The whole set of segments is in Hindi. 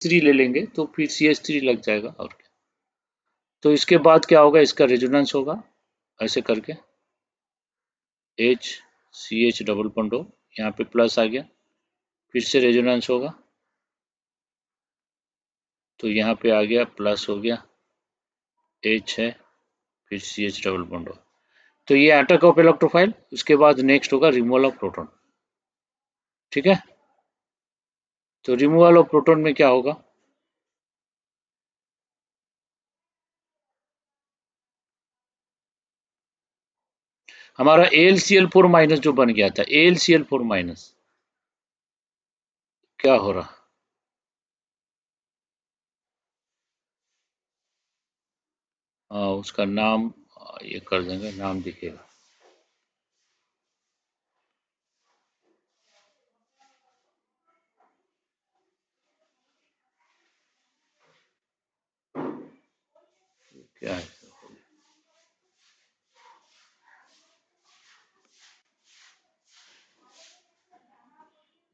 CH3 ले लेंगे तो फिर CH3 लग जाएगा और क्या। तो इसके बाद क्या होगा, इसका रेजोनेंस होगा ऐसे करके HCH डबल बॉन्ड हो, यहाँ पे प्लस आ गया, फिर से रेजोनेंस होगा तो यहाँ पे आ गया प्लस हो गया, H है, फिर CH डबल बॉन्ड हो। तो ये अटैक ऑफ इलेक्ट्रोफाइल। उसके बाद नेक्स्ट होगा रिमूवल ऑफ प्रोटॉन। ठीक है, तो रिमूवल ऑफ प्रोटॉन में क्या होगा, हमारा AlCl4 माइनस जो बन गया था, AlCl4 माइनस क्या हो रहा, उसका नाम ये कर देंगे, नाम दिखेगा। क्या है,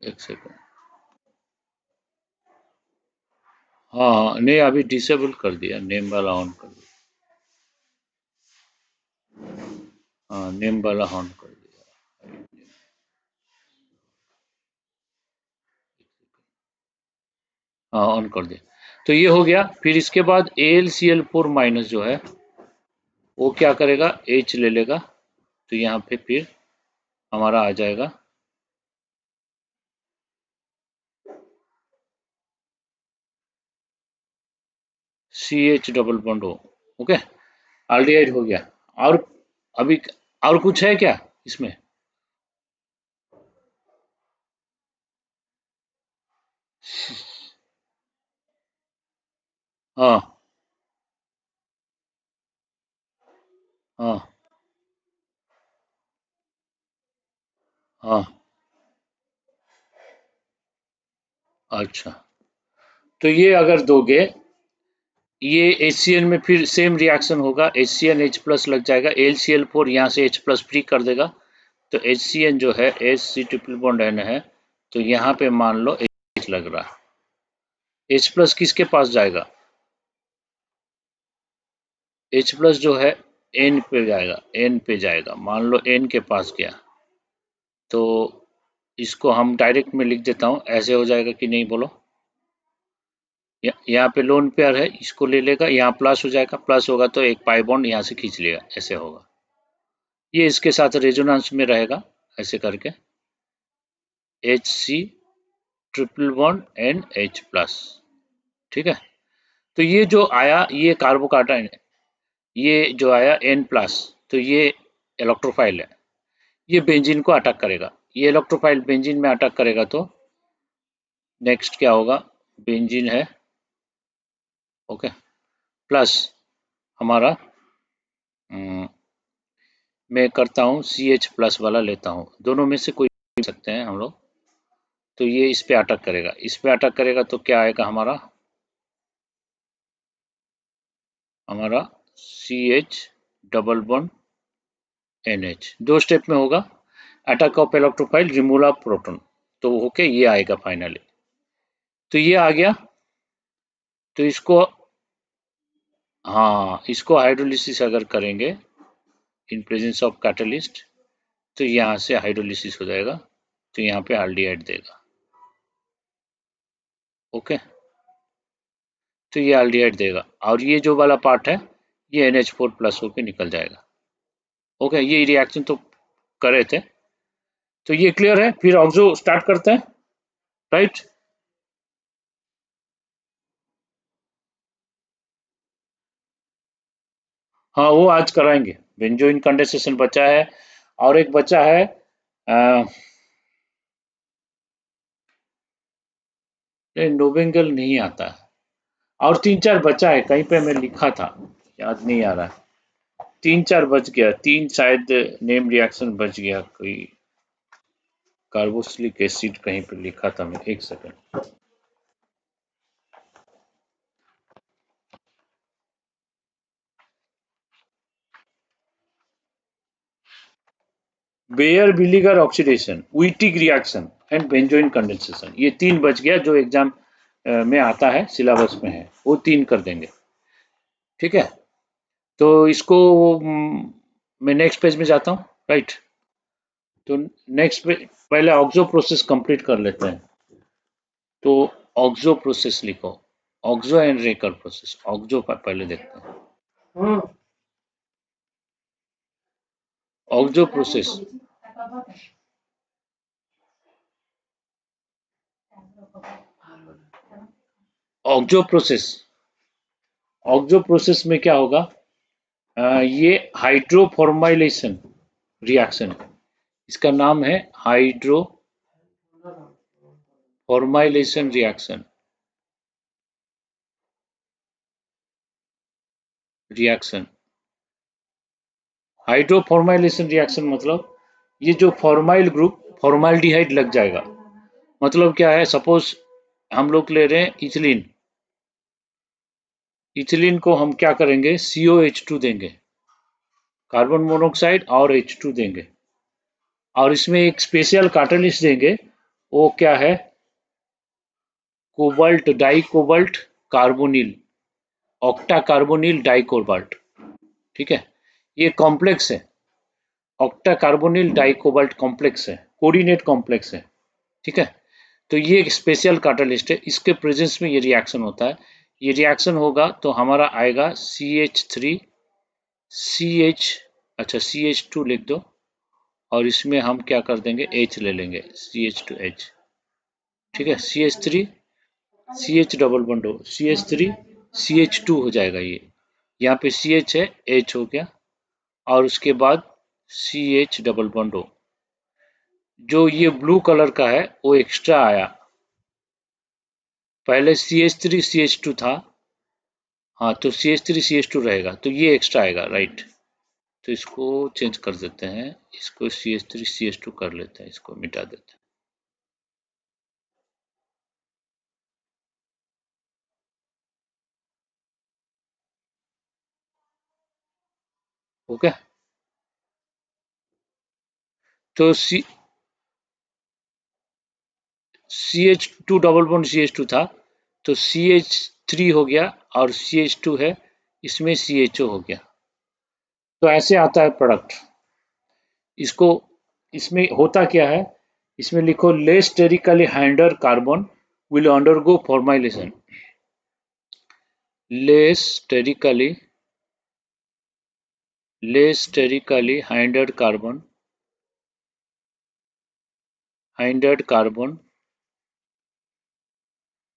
एक सेकंड। हाँ नहीं, अभी डिसेबल कर दिया, नेम वाला ऑन कर दिया। हाँ नेम वाला ऑन कर दिया। हाँ ऑन कर दिया। तो ये हो गया। फिर इसके बाद AlCl4 माइनस जो है वो क्या करेगा, H ले लेगा, तो यहाँ पे फिर हमारा आ जाएगा CH डबल बॉन्ड हो। ओके, एल्डिहाइड हो गया। और अभी और कुछ है क्या इसमें, हाँ हाँ हाँ, अच्छा। तो ये अगर दोगे, ये HCl में फिर सेम रिएक्शन होगा, HCl H प्लस लग जाएगा, AlCl4 यहाँ से H प्लस फ्री कर देगा, तो HCl जो है HC ट्रिपल बॉन्ड N है, तो यहाँ पे मान लो H लग रहा है। H प्लस किसके पास जाएगा, H प्लस जो है N पे जाएगा, N पे जाएगा, मान लो N के पास गया, तो इसको हम डायरेक्ट में लिख देता हूँ, ऐसे हो जाएगा कि नहीं बोलो। यहाँ पे लोन पेयर है, इसको ले लेगा, यहाँ प्लस हो जाएगा, प्लस होगा तो एक पाई बॉन्ड यहाँ से खींच लेगा, ऐसे होगा। ये इसके साथ रेजोनेंस में रहेगा ऐसे करके, HC triple bond and H plus. ठीक है, तो ये जो आया ये कार्बोकाटाइन, ये जो आया N प्लस, तो ये इलेक्ट्रोफाइल है, ये बेंजीन को अटैक करेगा, ये इलेक्ट्रोफाइल बेंजीन में अटैक करेगा, तो नेक्स्ट क्या होगा, बेंजीन है, ओके, प्लस हमारा मैं करता हूँ CH प्लस वाला लेता हूँ, दोनों में से कोई ले सकते हैं हम लोग। तो ये इस पे अटैक करेगा, इस पे अटैक करेगा तो क्या आएगा हमारा, हमारा CH डबल बॉन्ड NH, दो स्टेप में होगा, attack of electrophile, removal of proton, तो होके ये आएगा फाइनली। तो ये आ गया, तो इसको, हाँ इसको हाइड्रोलिसिस अगर करेंगे इन प्रेजेंस ऑफ कैटलिस्ट, तो यहाँ से हाइड्रोलिसिस हो जाएगा, तो यहाँ पे एल्डिहाइड देगा। ओके, तो ये एल्डिहाइड देगा, और ये जो वाला पार्ट है ये NH4 प्लस होके निकल जाएगा। ओके, ये रिएक्शन तो करे थे, तो ये क्लियर है। फिर ऑक्सो स्टार्ट करते हैं, राइट। हाँ वो आज कराएंगे, बेंजोइन कंडेंसेशन बचा है, और एक बचा है नोबेंगल नहीं आता है, और तीन चार बचा है, कहीं पे मैं लिखा था, याद नहीं आ रहा है, तीन चार बच गया, तीन शायद नेम रिएक्शन बच गया, कोई कार्बोक्सिलिक एसिड कहीं पे लिखा था मैं, एक second. Baeyer Villiger oxidation, Wittig reaction and benzoin condensation, ये तीन बच गया जो एग्जाम में आता है, सिलेबस में है, वो 3 कर देंगे। ठीक है, तो इसको मैं नेक्स्ट पेज में जाता हूँ, राइट। तो नेक्स्ट पे पहले ऑक्सो प्रोसेस कंप्लीट कर लेते हैं। तो ऑक्सो प्रोसेस लिखो, ऑक्सो एंड रेकर प्रोसेस। ऑक्सो पहले देखते हैं। Oxo process, oxo process, oxo process में क्या होगा, ये हाइड्रोफॉर्माइलेशन रिएक्शन, इसका नाम है हाइड्रोफॉर्माइलेशन रिएक्शन। हाइड्रोफॉर्माइलेशन रिएक्शन मतलब ये जो फॉर्माइल ग्रुप फॉर्माल्डिहाइड लग जाएगा। मतलब क्या है, सपोज हम लोग ले रहे हैं इथिलीन, इथिलीन को हम क्या करेंगे, COH2 देंगे, कार्बन मोनोऑक्साइड और H2 देंगे, और इसमें एक स्पेशल कैटलिस्ट देंगे, वो क्या है, cobalt di cobalt carbonyl, octa carbonyl di cobalt. ठीक है, ये कॉम्प्लेक्स है, octa carbonyl di cobalt complex है, कोऑर्डिनेट कॉम्प्लेक्स है। ठीक है, तो ये एक स्पेशल कैटलिस्ट है, इसके प्रेजेंस में ये रिएक्शन होता है। ये रिएक्शन होगा तो हमारा आएगा CH3 CH, अच्छा CH2 लिख दो, और इसमें हम क्या कर देंगे, H ले लेंगे, CH2H। ठीक है, CH3 CH डबल बॉन्ड हो, CH3 CH2 हो जाएगा। ये यहाँ पे CH है, H हो गया, और उसके बाद CH डबल बॉन्ड हो। जो ये ब्लू कलर का है वो एक्स्ट्रा आया, पहले CH3 CH2 था, हाँ, तो CH3 CH2 रहेगा, तो ये एक्स्ट्रा आएगा, राइट। तो इसको चेंज कर देते हैं, इसको CH3 CH2 कर लेते हैं, इसको मिटा देते हैं। ओके, तो CH2 डबल बॉन्ड CH2 था, तो CH3 हो गया, और CH2 है, इसमें CHO हो गया। तो ऐसे आता है प्रोडक्ट। इसको, इसमें होता क्या है, इसमें लिखो less sterically hinder carbon will undergo formylation. Less sterically, less sterically hindered carbon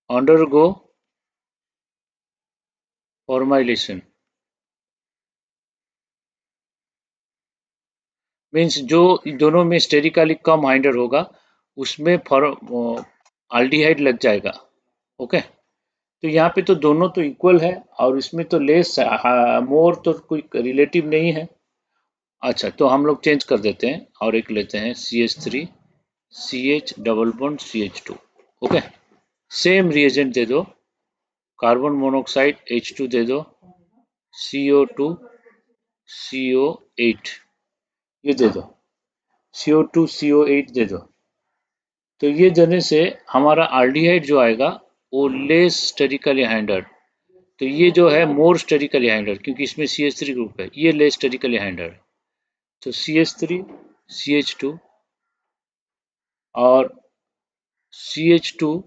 undergo formylation. Means जो दोनों में स्टेरिकली कम हाइंडर होगा उसमें आल्डिहाइड लग जाएगा। ओके, तो यहाँ पे तो दोनों तो इक्वल है, और इसमें तो लेस मोर तो कोई रिलेटिव नहीं है। अच्छा, तो हम लोग चेंज कर देते हैं और एक लेते हैं CH3 CH double bond CH2। Okay, same reagent दे दो, कार्बन मोनोऑक्साइड H2 दे दो, CO2 CO8 ये दे दो, CO2 CO8 दे दो। तो ये देने से हमारा आल्डिहाइड जो आएगा वो लेस स्टेरिकली हाइंडर्ड, तो ये जो है मोर स्टेरिकली हाइंडर्ड, क्योंकि इसमें CH3 ग्रुप है, ये लेस स्टेरिकली हाइंडर्ड। तो CH3 CH2 और CH2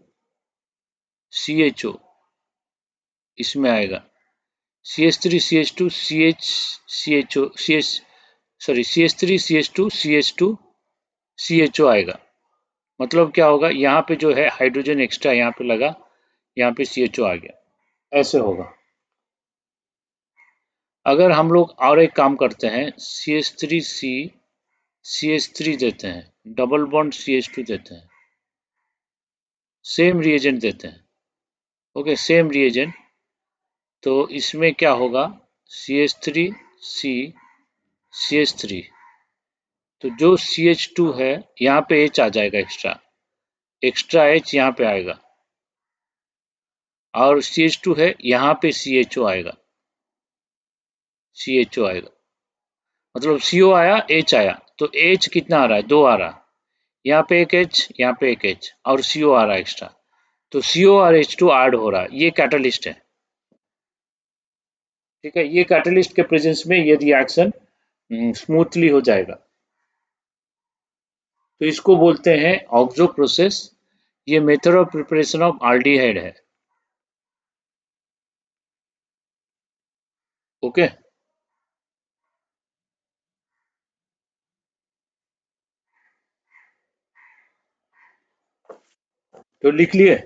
CHO इसमें आएगा, CH3 CH2 CH CHO CH, sorry CH3 CH2 CH2 CHO आएगा। मतलब क्या होगा, यहाँ पे जो है हाइड्रोजन एक्स्ट्रा यहाँ पे लगा, यहाँ पे CHO आ गया, ऐसे होगा। अगर हम लोग और एक काम करते हैं, CH3C CH3 देते हैं, डबल बॉन्ड CH2 देते हैं, सेम रिएजेंट देते हैं। ओके, सेम रिएजेंट, तो इसमें क्या होगा, CH3C CH3, तो जो CH2 है यहाँ पे H आ जाएगा, एक्स्ट्रा एक्स्ट्रा H यहाँ पे आएगा, और CH2 है यहाँ पे CHO आएगा, CHO आएगा, मतलब CO आया H आया, तो H कितना आ रहा है, 2 आ रहा है, यहाँ पे एक H, यहाँ पे एक H, और CO आ रहा है एक्स्ट्रा, तो CO और H2 ऐड हो रहा है, ये कैटलिस्ट है। ठीक है, ये कैटलिस्ट के प्रेजेंस में ये रिएक्शन स्मूथली हो जाएगा। तो इसको बोलते हैं ऑक्सो प्रोसेस। ये method of preparation of aldehyde है। ओके, तो लिख लिए।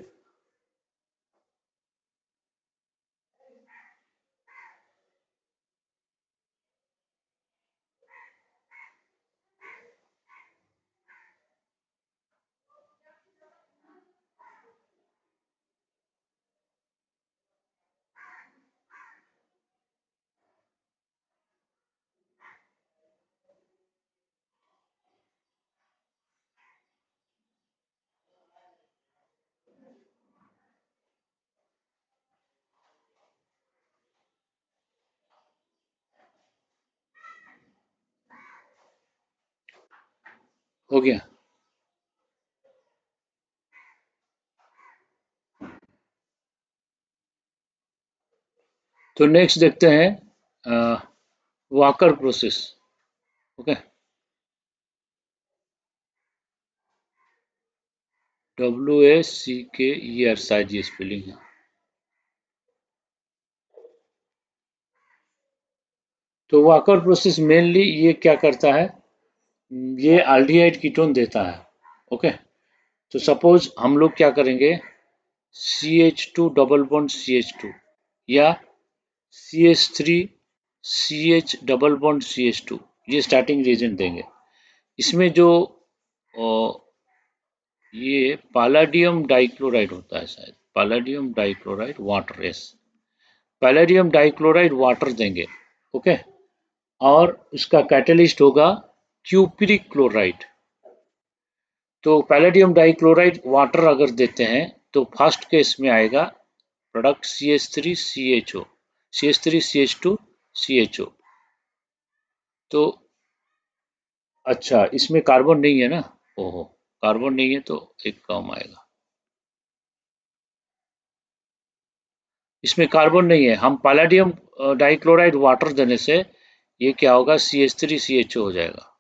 हो गया। तो नेक्स्ट देखते हैं वाकर प्रोसेस। ओके, WACKER शायद ये स्पेलिंग है। तो वाकर प्रोसेस मेनली ये क्या करता है, ये एल्डिहाइड कीटोन देता है। ओके, तो सपोज हम लोग क्या करेंगे, CH2 डबल बॉन्ड CH2 या CH3 CH double bond CH2, ये स्टार्टिंग रिएजेंट देंगे। इसमें जो ये पैलेडियम डाइक्लोराइड होता है, शायद palladium dichloride water, yes, palladium dichloride water देंगे। ओके, और उसका कैटलिस्ट होगा क्यूप्रिक क्लोराइड। तो पैलेडियम डाइक्लोराइड वाटर अगर देते हैं तो फर्स्ट केस में आएगा प्रोडक्ट CH3CHO, CH3CH2CHO। तो अच्छा, इसमें कार्बन नहीं है ना, ओहो, कार्बन नहीं है तो एक कम आएगा। इसमें कार्बन नहीं है, हम पैलेडियम डाइक्लोराइड वाटर देने से ये क्या होगा, CH3CHO हो जाएगा,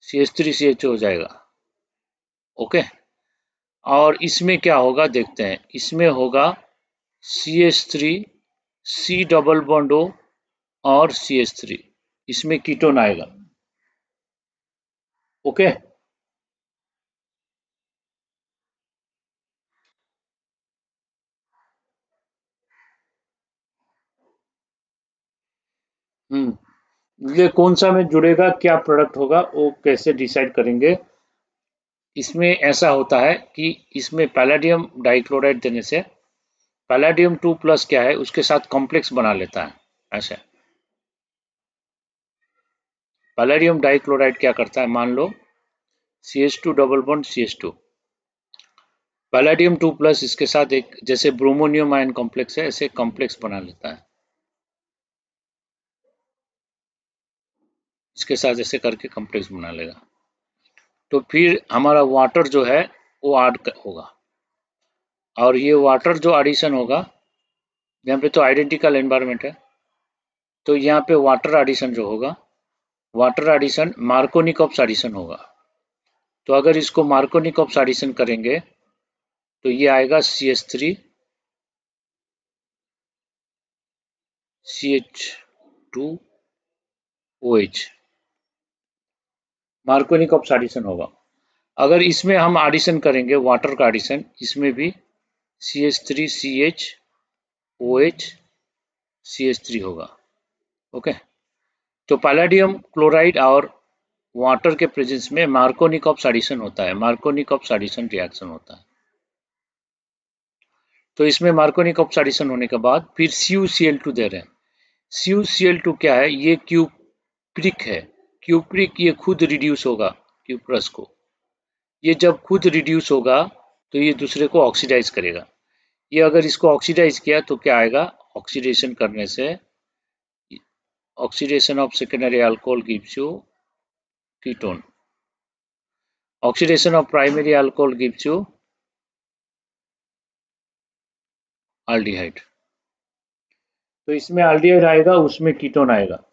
CH3CHO हो जाएगा। ओके, और इसमें क्या होगा देखते हैं, इसमें होगा CH3 C double bond O और CH3, इसमें कीटोन आएगा। ओके, ये कौन सा में जुड़ेगा, क्या प्रोडक्ट होगा, वो कैसे डिसाइड करेंगे। इसमें ऐसा होता है कि इसमें पैलेडियम डाइक्लोराइड देने से पैलेडियम 2 प्लस क्या है, उसके साथ कॉम्प्लेक्स बना लेता है। ऐसा पैलेडियम डाइक्लोराइड क्या करता है, मान लो CH2 double bond CH2, palladium 2 plus इसके साथ एक जैसे ब्रोमोनियम आयन कॉम्प्लेक्स है, ऐसे कॉम्प्लेक्स बना लेता है, इसके साथ ऐसे करके कॉम्प्लेक्स बना लेगा। तो फिर हमारा वाटर जो है वो ऐड होगा, और ये वाटर जो एडिशन होगा, यहाँ पे तो आइडेंटिकल एनवायरनमेंट है, तो यहाँ पे वाटर एडिशन जो होगा, वाटर एडिशन मार्कोनिकॉप्स एडिशन होगा। तो अगर इसको मार्कोनिकॉप्स एडिशन करेंगे तो ये आएगा CH3 CH2 OH, मार्कोनिकॉप्स एडिशन होगा। अगर इसमें हम एडिशन करेंगे वाटर का एडिशन, इसमें भी CH3 CH OH CH3 होगा। ओके, तो पैलेडियम क्लोराइड और वाटर के प्रेजेंस में मार्कोनिकॉप्स एडिशन होता है, मार्कोनिकॉप्स एडिशन रिएक्शन होता है। तो इसमें मार्कोनिकॉप्स एडिशन होने के बाद फिर CuCl2 दे रहे हैं। CuCl2 क्या है, ये क्यूप्रिक है, क्यूप्रिक ये खुद रिड्यूस होगा क्यूप्रस को, ये जब खुद रिड्यूस होगा तो ये दूसरे को ऑक्सीडाइज करेगा। ये अगर इसको ऑक्सीडाइज किया तो क्या आएगा, ऑक्सीडेशन करने से oxidation of secondary alcohol gives you ketone, oxidation of primary alcohol gives you aldehyde. तो इसमें एल्डिहाइड आएगा, उसमें कीटोन आएगा।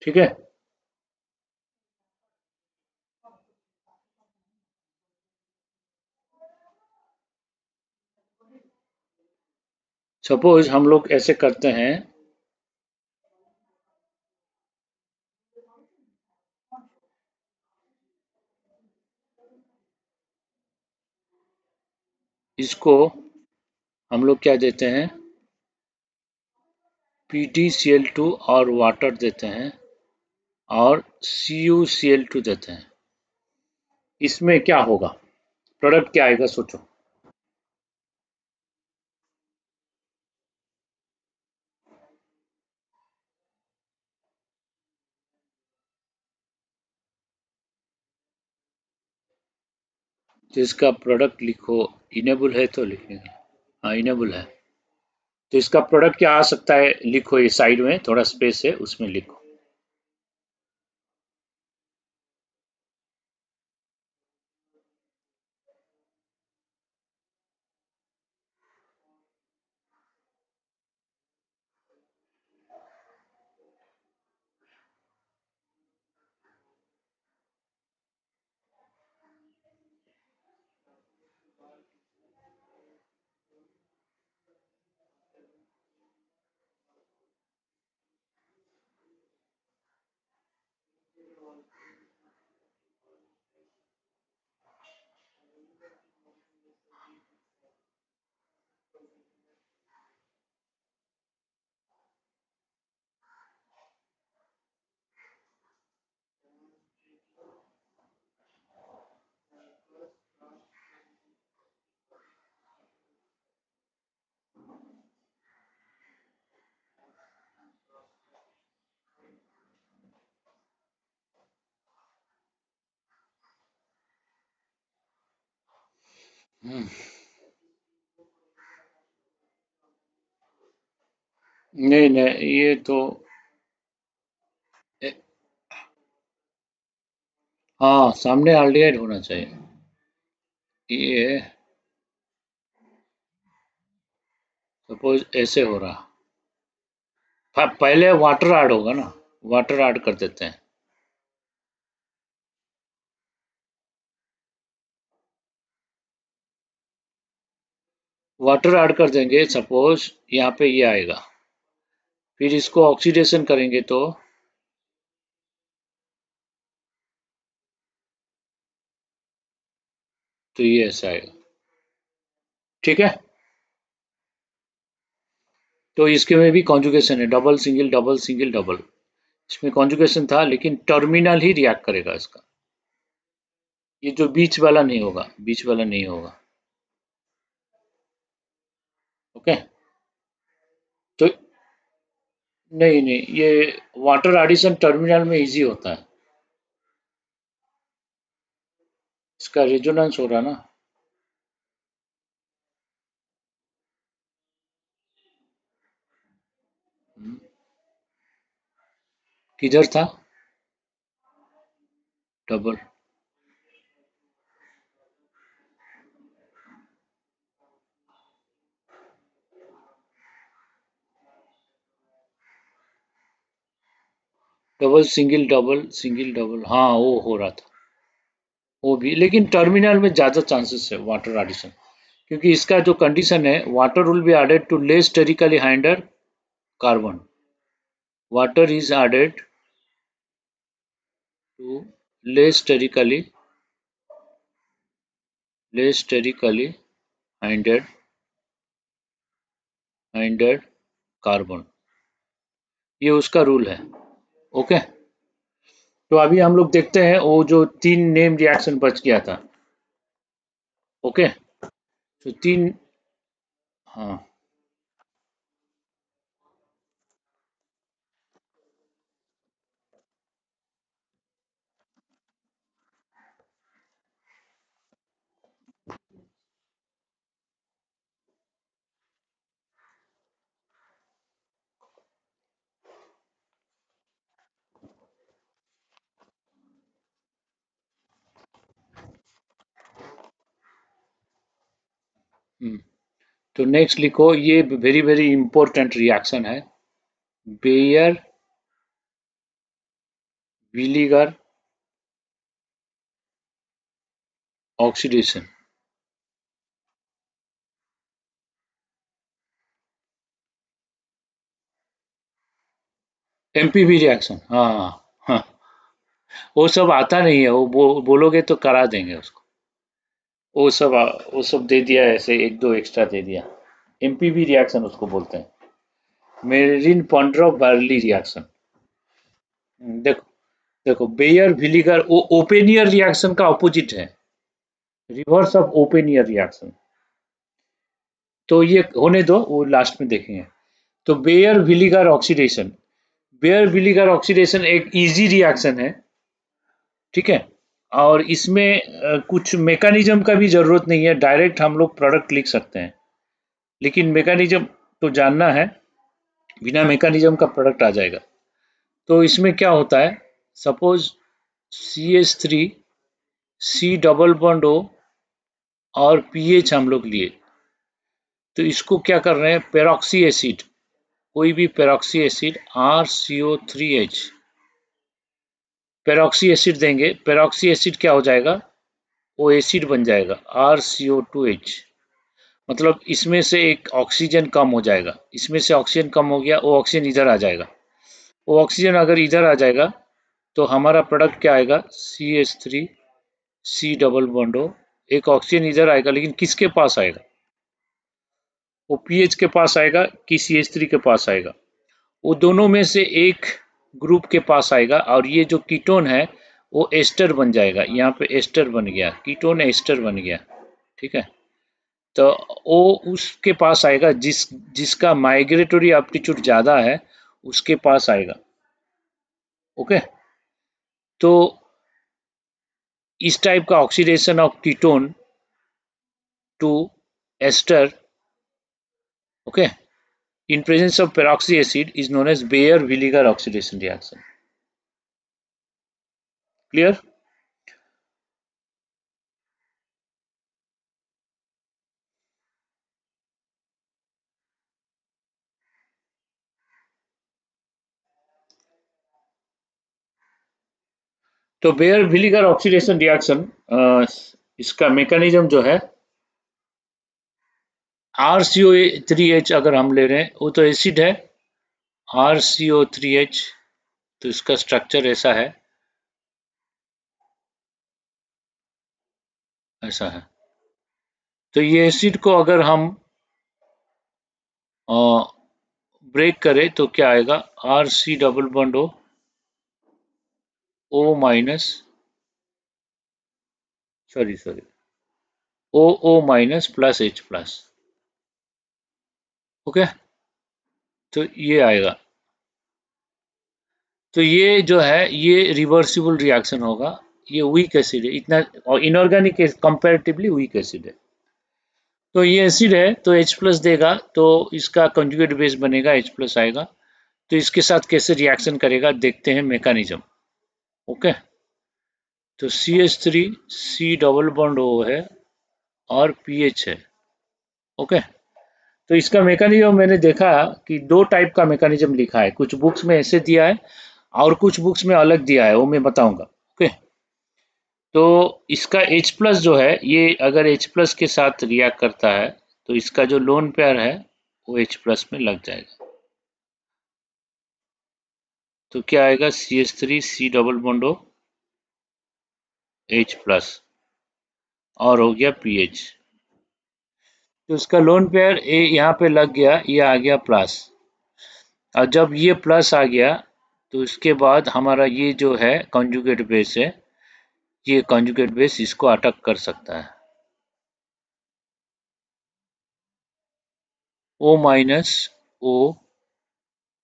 ठीक है। सपोज हम लोग ऐसे करते हैं, इसको हम लोग क्या देते हैं, PtCl2 और वाटर देते हैं और CuCl2 देते हैं। इसमें क्या होगा, प्रोडक्ट क्या आएगा सोचो। जिसका प्रोडक्ट लिखो, इनेबल है तो लिखेंगे। हाँ, इनेबल है। तो इसका प्रोडक्ट क्या आ सकता है, लिखो, ये साइड में थोड़ा स्पेस है, उसमें लिखो। हम्म, नहीं नहीं, ये तो हाँ, सामने एल्डिहाइड होना चाहिए। ये सपोज ऐसे हो रहा, पहले वाटर ऐड होगा ना, वाटर ऐड कर देते हैं। वाटर ऐड कर देंगे, सपोज यहाँ पे ये आएगा, फिर इसको ऑक्सीडेशन करेंगे तो ये ऐसा आएगा। ठीक है। तो इसके में भी कॉन्जुगेशन है, double single double single double. इसमें कॉन्जुगेशन था, लेकिन टर्मिनल ही रिएक्ट करेगा इसका। ये जो बीच वाला नहीं होगा, बीच वाला नहीं होगा। ओके। तो नहीं नहीं, ये वाटर एडिशन टर्मिनल में इजी होता है। इसका रेजोनेंस हो रहा ना। किधर था, डबल। डबल सिंगल डबल, हाँ वो हो रहा था। वो भी, लेकिन टर्मिनल में ज्यादा चांसेस है वाटर एडिशन, क्योंकि इसका जो कंडीशन है, water will be added to less sterically hinder carbon. Water is added to less sterically hindered hindered carbon. ये उसका रूल है। ओके। तो अभी हम लोग देखते हैं वो जो तीन नेम रिएक्शन बच गया था। ओके। तो तीन, हाँ, तो नेक्स्ट लिखो, ये वेरी वेरी इंपॉर्टेंट रिएक्शन है, bear Villiger oxidation. MPV reaction, हाँ हाँ। वो सब आता नहीं है, वो बोलोगे तो करा देंगे उसको। वो सब दे दिया, ऐसे एक दो एक्स्ट्रा दे दिया। एमपीवी रिएक्शन उसको बोलते हैं, मेरिन पॉन्ड्रोव बार्ली रिएक्शन। देखो देखो, बेयर विलीगर वो ओपन ईयर रिएक्शन का ऑपोजिट है, reverse of open year reaction. तो ये होने दो, वो लास्ट में देखेंगे। तो bear Villiger oxidation, bear Villiger oxidation एक इजी रिएक्शन है, ठीक है। और इसमें कुछ मैकेनिज्म का भी जरूरत नहीं है, डायरेक्ट हम लोग प्रोडक्ट लिख सकते हैं, लेकिन मैकेनिज्म तो जानना है, बिना मैकेनिज्म का प्रोडक्ट आ जाएगा। तो इसमें क्या होता है, suppose CH3 C double bond O और पीएच हम लोग लिए, तो इसको क्या कर रहे हैं, पेरोक्सी एसिड, कोई भी peroxy acid RCO3H, peroxy acid देंगे, पेरोक्सी एसिड क्या हो जाएगा, वो एसिड बन जाएगा RCO2H। मतलब इसमें से एक ऑक्सीजन कम हो जाएगा, इसमें से ऑक्सीजन कम हो गया, वो ऑक्सीजन इधर आ जाएगा। वो ऑक्सीजन अगर इधर आ जाएगा तो हमारा प्रोडक्ट क्या आएगा, CH3 C double bond O। एक ऑक्सीजन इधर आएगा, लेकिन किसके पास आएगा, वो पीएच के पास आएगा कि CH3 के पास आएगा, वो दोनों में से एक ग्रुप के पास आएगा। और ये जो कीटोन है वो एस्टर बन जाएगा, यहाँ पे एस्टर बन गया, कीटोन एस्टर बन गया, ठीक है। तो वो उसके पास आएगा, जिसका माइग्रेटरी एप्टीट्यूड ज्यादा है उसके पास आएगा। ओके, तो इस टाइप का oxidation of ketone to ester, okay, in presence of peroxy acid is known as Baeyer-Villiger oxidation reaction. Clear? तो बेयर विलीगर ऑक्सीडेशन रिएक्शन, इसका मैकेनिज्म जो है, RCO3H अगर हम ले रहे हैं, वो तो एसिड है, RCO3H, तो इसका स्ट्रक्चर ऐसा है, ऐसा है। तो ये एसिड को अगर हम ब्रेक करें तो क्या आएगा, RC double bond O minus, sorry OO minus plus H plus, okay. तो ये आएगा, तो ये जो है ये रिवर्सिबल रिएक्शन होगा, ये वीक एसिड है इतना, और इनऑर्गेनिक कंपैरेटिवली वीक एसिड है। तो ये एसिड है तो H प्लस देगा, तो इसका कंजुगेट बेस बनेगा, H प्लस आएगा। तो इसके साथ कैसे रिएक्शन करेगा देखते हैं मैकेनिज्म, ओके। तो CH3 C double bond O है और पीएच है, ओके। तो इसका मैकेनिज्म मैंने देखा कि दो टाइप का मैकेनिज्म लिखा है, कुछ बुक्स में ऐसे दिया है और कुछ बुक्स में अलग दिया है, वो मैं बताऊंगा, ओके। तो इसका H प्लस जो है, ये अगर H प्लस के साथ रिएक्ट करता है तो इसका जो लोन पेयर है वो H प्लस में लग जाएगा। तो क्या आएगा, CH3 C double bond O H plus, और हो गया पीएच। तो इसका लोन पेयर ए यहाँ पे लग गया, ये आ गया प्लस। और जब ये प्लस आ गया तो इसके बाद हमारा ये जो है कॉन्जुगेट बेस है, ये कॉन्जुगेट बेस इसको अटैक कर सकता है, O minus O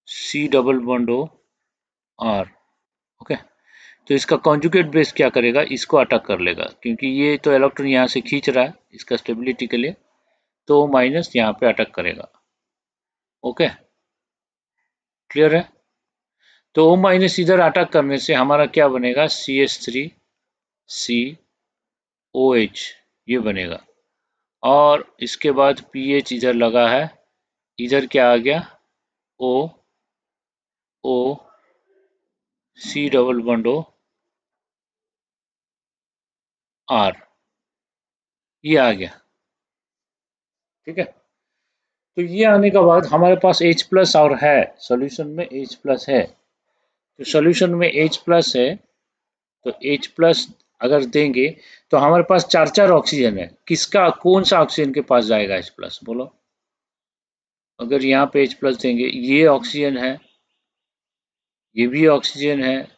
C double bond O R, okay. तो इसका कॉन्जुगेट बेस क्या करेगा, इसको अटैक कर लेगा, क्योंकि ये तो इलेक्ट्रॉन यहाँ से खींच रहा है इसका स्टेबिलिटी के लिए, तो माइनस यहाँ पे अटैक करेगा, ओके। क्लियर है? तो O माइनस इधर अटैक करने से हमारा क्या बनेगा, CH3 C OH, ये बनेगा। और इसके बाद पीएच इधर लगा है, इधर क्या आ गया, O O C double bond O R, ये आ गया। ठीक है, तो ये आने के बाद हमारे पास H प्लस और है, सॉल्यूशन में H प्लस है। तो सॉल्यूशन में H प्लस है, तो H प्लस अगर देंगे तो हमारे पास चार चार ऑक्सीजन है, किसका कौन सा ऑक्सीजन के पास जाएगा H प्लस बोलो। अगर यहाँ पे H प्लस देंगे, ये ऑक्सीजन है, ये भी ऑक्सीजन है,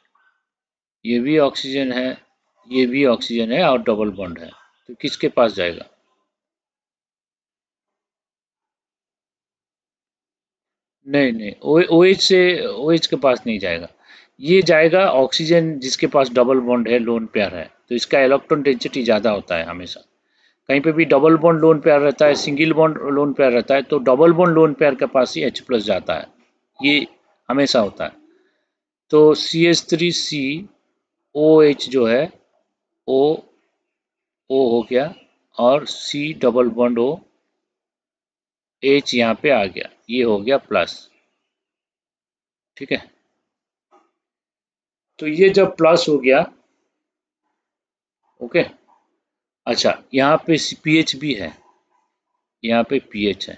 ये भी ऑक्सीजन है, ये भी ऑक्सीजन है और डबल बॉन्ड है, तो किसके पास जाएगा। नहीं नहीं, OH से OH के पास नहीं जाएगा, ये जाएगा ऑक्सीजन जिसके पास डबल बॉन्ड है, लोन पेयर है, तो इसका इलेक्ट्रॉन डेंसिटी ज़्यादा होता है हमेशा। कहीं पे भी डबल बॉन्ड लोन पेयर रहता है, सिंगल बॉन्ड लोन पेयर रहता है, तो डबल बॉन्ड लोन पेयर के पास ही H प्लस जाता है, ये हमेशा होता है। तो CH3COH जो है, O O हो गया, और C double bond O H यहाँ पे आ गया, ये हो गया प्लस। ठीक है, तो ये जब प्लस हो गया, ओके। अच्छा, यहाँ पे पीएच भी है, यहाँ पे पीएच है,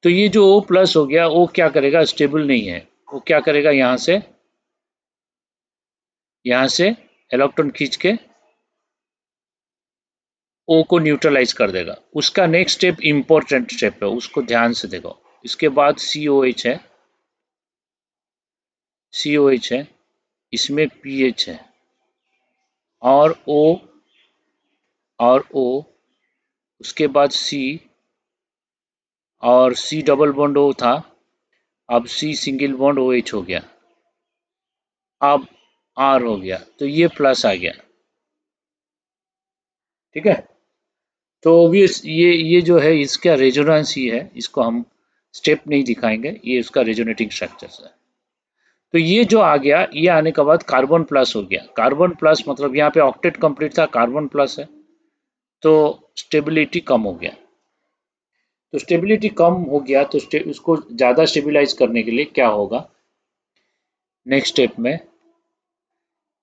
तो ये जो O प्लस हो गया, वो क्या करेगा, स्टेबल नहीं है, वो क्या करेगा, यहाँ से इलेक्ट्रॉन खींच के O को न्यूट्रलाइज कर देगा। उसका नेक्स्ट स्टेप इंपॉर्टेंट स्टेप है, उसको ध्यान से देखो। इसके बाद COH है, COH है, इसमें पीएच है, और O और O, उसके बाद C, और C डबल बॉन्ड O था, अब C सिंगल बॉन्ड OH हो गया, अब R हो गया, तो ये प्लस आ गया। ठीक है, तो ऑब्वियस ये जो है इसका रेजोनेंस ही है, इसको हम स्टेप नहीं दिखाएंगे, ये उसका रेजोनेटिंग स्ट्रक्चर है। तो ये जो आ गया, ये आने के बाद कार्बन प्लस हो गया, कार्बन प्लस मतलब यहाँ पे ऑक्टेट कंप्लीट था, कार्बन प्लस है, तो स्टेबिलिटी कम हो गया। तो स्टेबिलिटी कम हो गया, तो उसको ज़्यादा स्टेबिलाईज करने के लिए क्या होगा, नेक्स्ट स्टेप में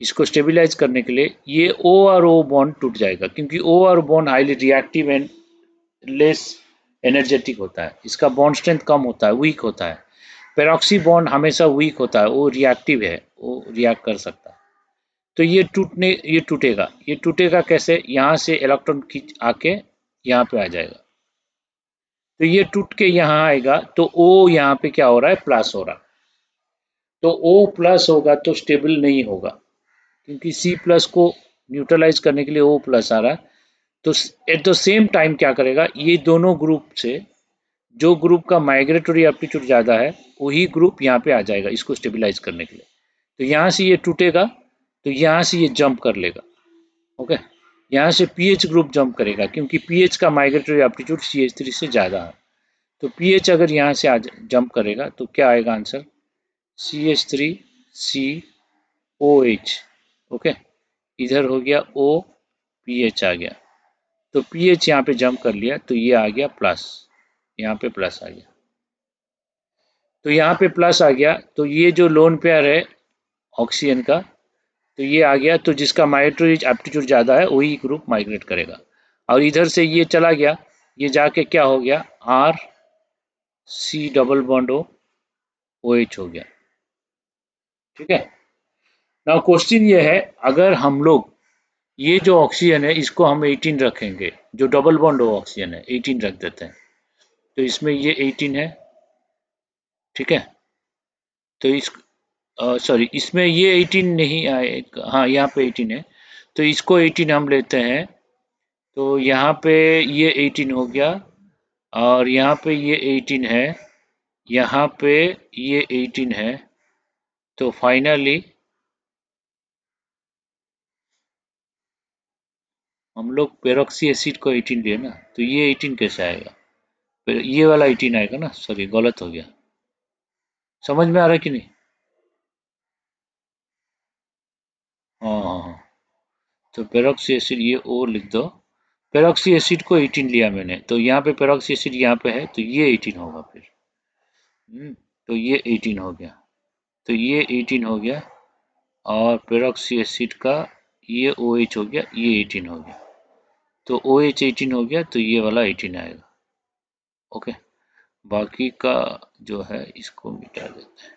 इसको स्टेबिलाईज करने के लिए ये O और O बॉन्ड टूट जाएगा, क्योंकि O और bond highly reactive and less energetic होता है, इसका बॉन्ड स्ट्रेंथ कम होता है, वीक होता है। पेरोक्सी बॉन्ड हमेशा वीक होता है, वो रिएक्टिव है, वो रिएक्ट कर सकता है। तो ये टूटेगा, ये टूटेगा कैसे, यहाँ से इलेक्ट्रॉन खींच आके यहाँ पे आ जाएगा, तो ये टूट के यहाँ आएगा, तो O यहाँ पे क्या हो रहा है, प्लस हो रहा है। तो O प्लस होगा तो स्टेबल नहीं होगा, क्योंकि C प्लस को न्यूट्रलाइज करने के लिए O प्लस आ रहा है। तो एट द सेम टाइम क्या करेगा, ये दोनों ग्रुप से जो ग्रुप का माइग्रेटरी एप्टीट्यूड ज़्यादा है, वही ग्रुप यहाँ पे आ जाएगा इसको स्टेबलाइज करने के लिए। तो यहाँ से ये टूटेगा, तो यहाँ से ये जंप कर लेगा, ओके। यहाँ से पीएच ग्रुप जंप करेगा, क्योंकि पीएच का माइग्रेटरी एप्टीट्यूड CH3 से ज़्यादा है। तो पीएच अगर यहाँ से आज जंप करेगा तो क्या आएगा आंसर, CH3COH, ओके। इधर हो गया O, पीएच आ गया, तो पीएच यहाँ पे जंप कर लिया, तो ये आ गया प्लस, यहाँ पे प्लस आ गया। तो यहाँ पे प्लस आ गया, तो ये जो लोन पेयर है ऑक्सीजन का, तो ये आ गया, तो जिसका माइग्रेटरी एप्टीट्यूड ज़्यादा है वही ग्रुप माइग्रेट करेगा, और इधर से ये चला गया, ये जाके क्या हो गया, RC डबल बॉन्ड OH हो गया। ठीक है, नाउ क्वेश्चन ये है, अगर हम लोग ये जो ऑक्सीजन है इसको हम 18 रखेंगे, जो डबल बॉन्ड ऑक्सीजन है 18 रख देते हैं, तो इसमें ये 18 है। ठीक है, तो इस सॉरी, इसमें ये 18 नहीं आए, हाँ यहाँ पे 18 है, तो इसको 18 हम लेते हैं, तो यहाँ पे ये 18 हो गया, और यहाँ पे ये 18 है, यहाँ पे ये 18 है, तो फाइनली हम लोग पेरोक्सी एसिड को 18 लिए ना, तो ये 18 कैसे आएगा, फिर ये वाला 18 आएगा ना, सॉरी गलत हो गया, समझ में आ रहा है कि नहीं। हाँ हाँ हाँ, तो पेरोक्सी एसिड ये ओ लिख दो, पेरोक्सी एसिड को 18 लिया मैंने, तो यहाँ पे पेरोक्सी एसिड यहाँ पे है, तो ये 18 होगा फिर। तो ये 18 हो गया, तो ये 18 हो गया, और पेरोक्सी एसिड का ये OH हो गया, ये 18 हो गया, तो OH 18 हो गया, तो ये वाला 18 आएगा। ओके, बाकी का जो है इसको मिटा देते हैं।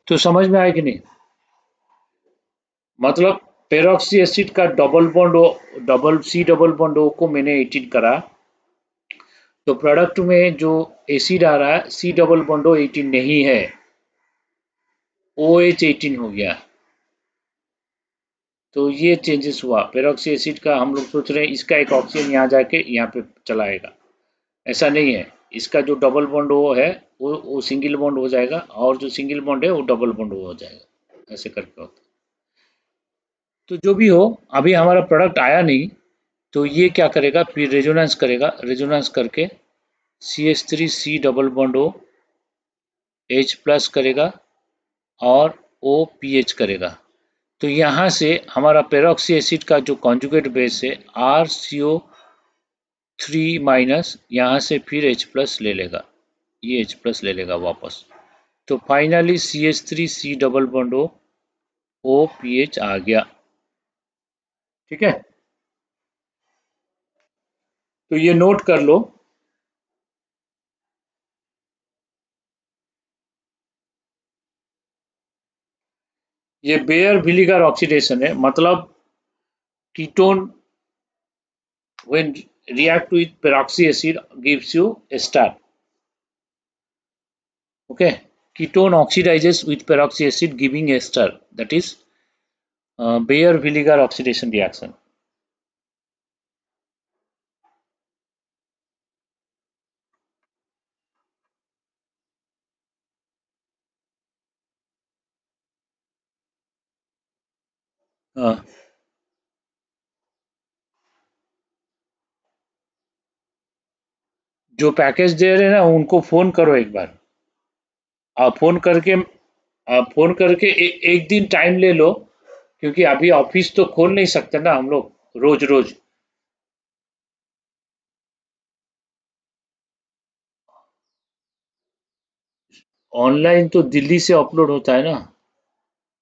तो समझ में आया कि नहीं? मतलब पेरोक्सी एसिड का double C double bond O को मैंने 18 करा, तो प्रोडक्ट में जो एसिड आ रहा है सी डबल बॉन्ड ओ 18 नहीं है, OH 18 हो गया। तो ये चेंजेस हुआ पेरोक्सी एसिड का। हम लोग सोच रहे हैं इसका एक ऑक्सीजन यहाँ जाके यहाँ पे चला आएगा, ऐसा नहीं है। इसका जो डबल बॉन्ड वो है वो सिंगल बॉन्ड हो जाएगा, और जो सिंगल बॉन्ड है वो डबल बॉन्ड हो जाएगा, ऐसे करके होता है। तो जो भी हो, अभी हमारा प्रोडक्ट आया नहीं, तो ये क्या करेगा फिर रेजोनेंस करेगा, रेजोनेंस करके CH3 C double bond O H+ करेगा और OPH करेगा। तो यहाँ से हमारा पेरोक्सी एसिड का जो कॉन्जुगेट बेस है RCO3- यहाँ से फिर H+ ले लेगा, ये H+ ले लेगा वापस। तो finally CH3C double bond O OPH आ गया। ठीक है, तो ये नोट कर लो। ये बेयर विलीगर ऑक्सीडेशन है, मतलब ketone when react with peroxy acid gives you ester. Okay, ketone oxidizes with peroxy acid giving ester, that is Bayer vinegar oxidation reaction. जो पैकेज दे रहे हैं ना उनको फोन करो एक बार, आप फोन करके एक दिन टाइम ले लो, क्योंकि अभी ऑफिस तो खोल नहीं सकते ना हम लोग रोज रोज। ऑनलाइन तो दिल्ली से अपलोड होता है ना,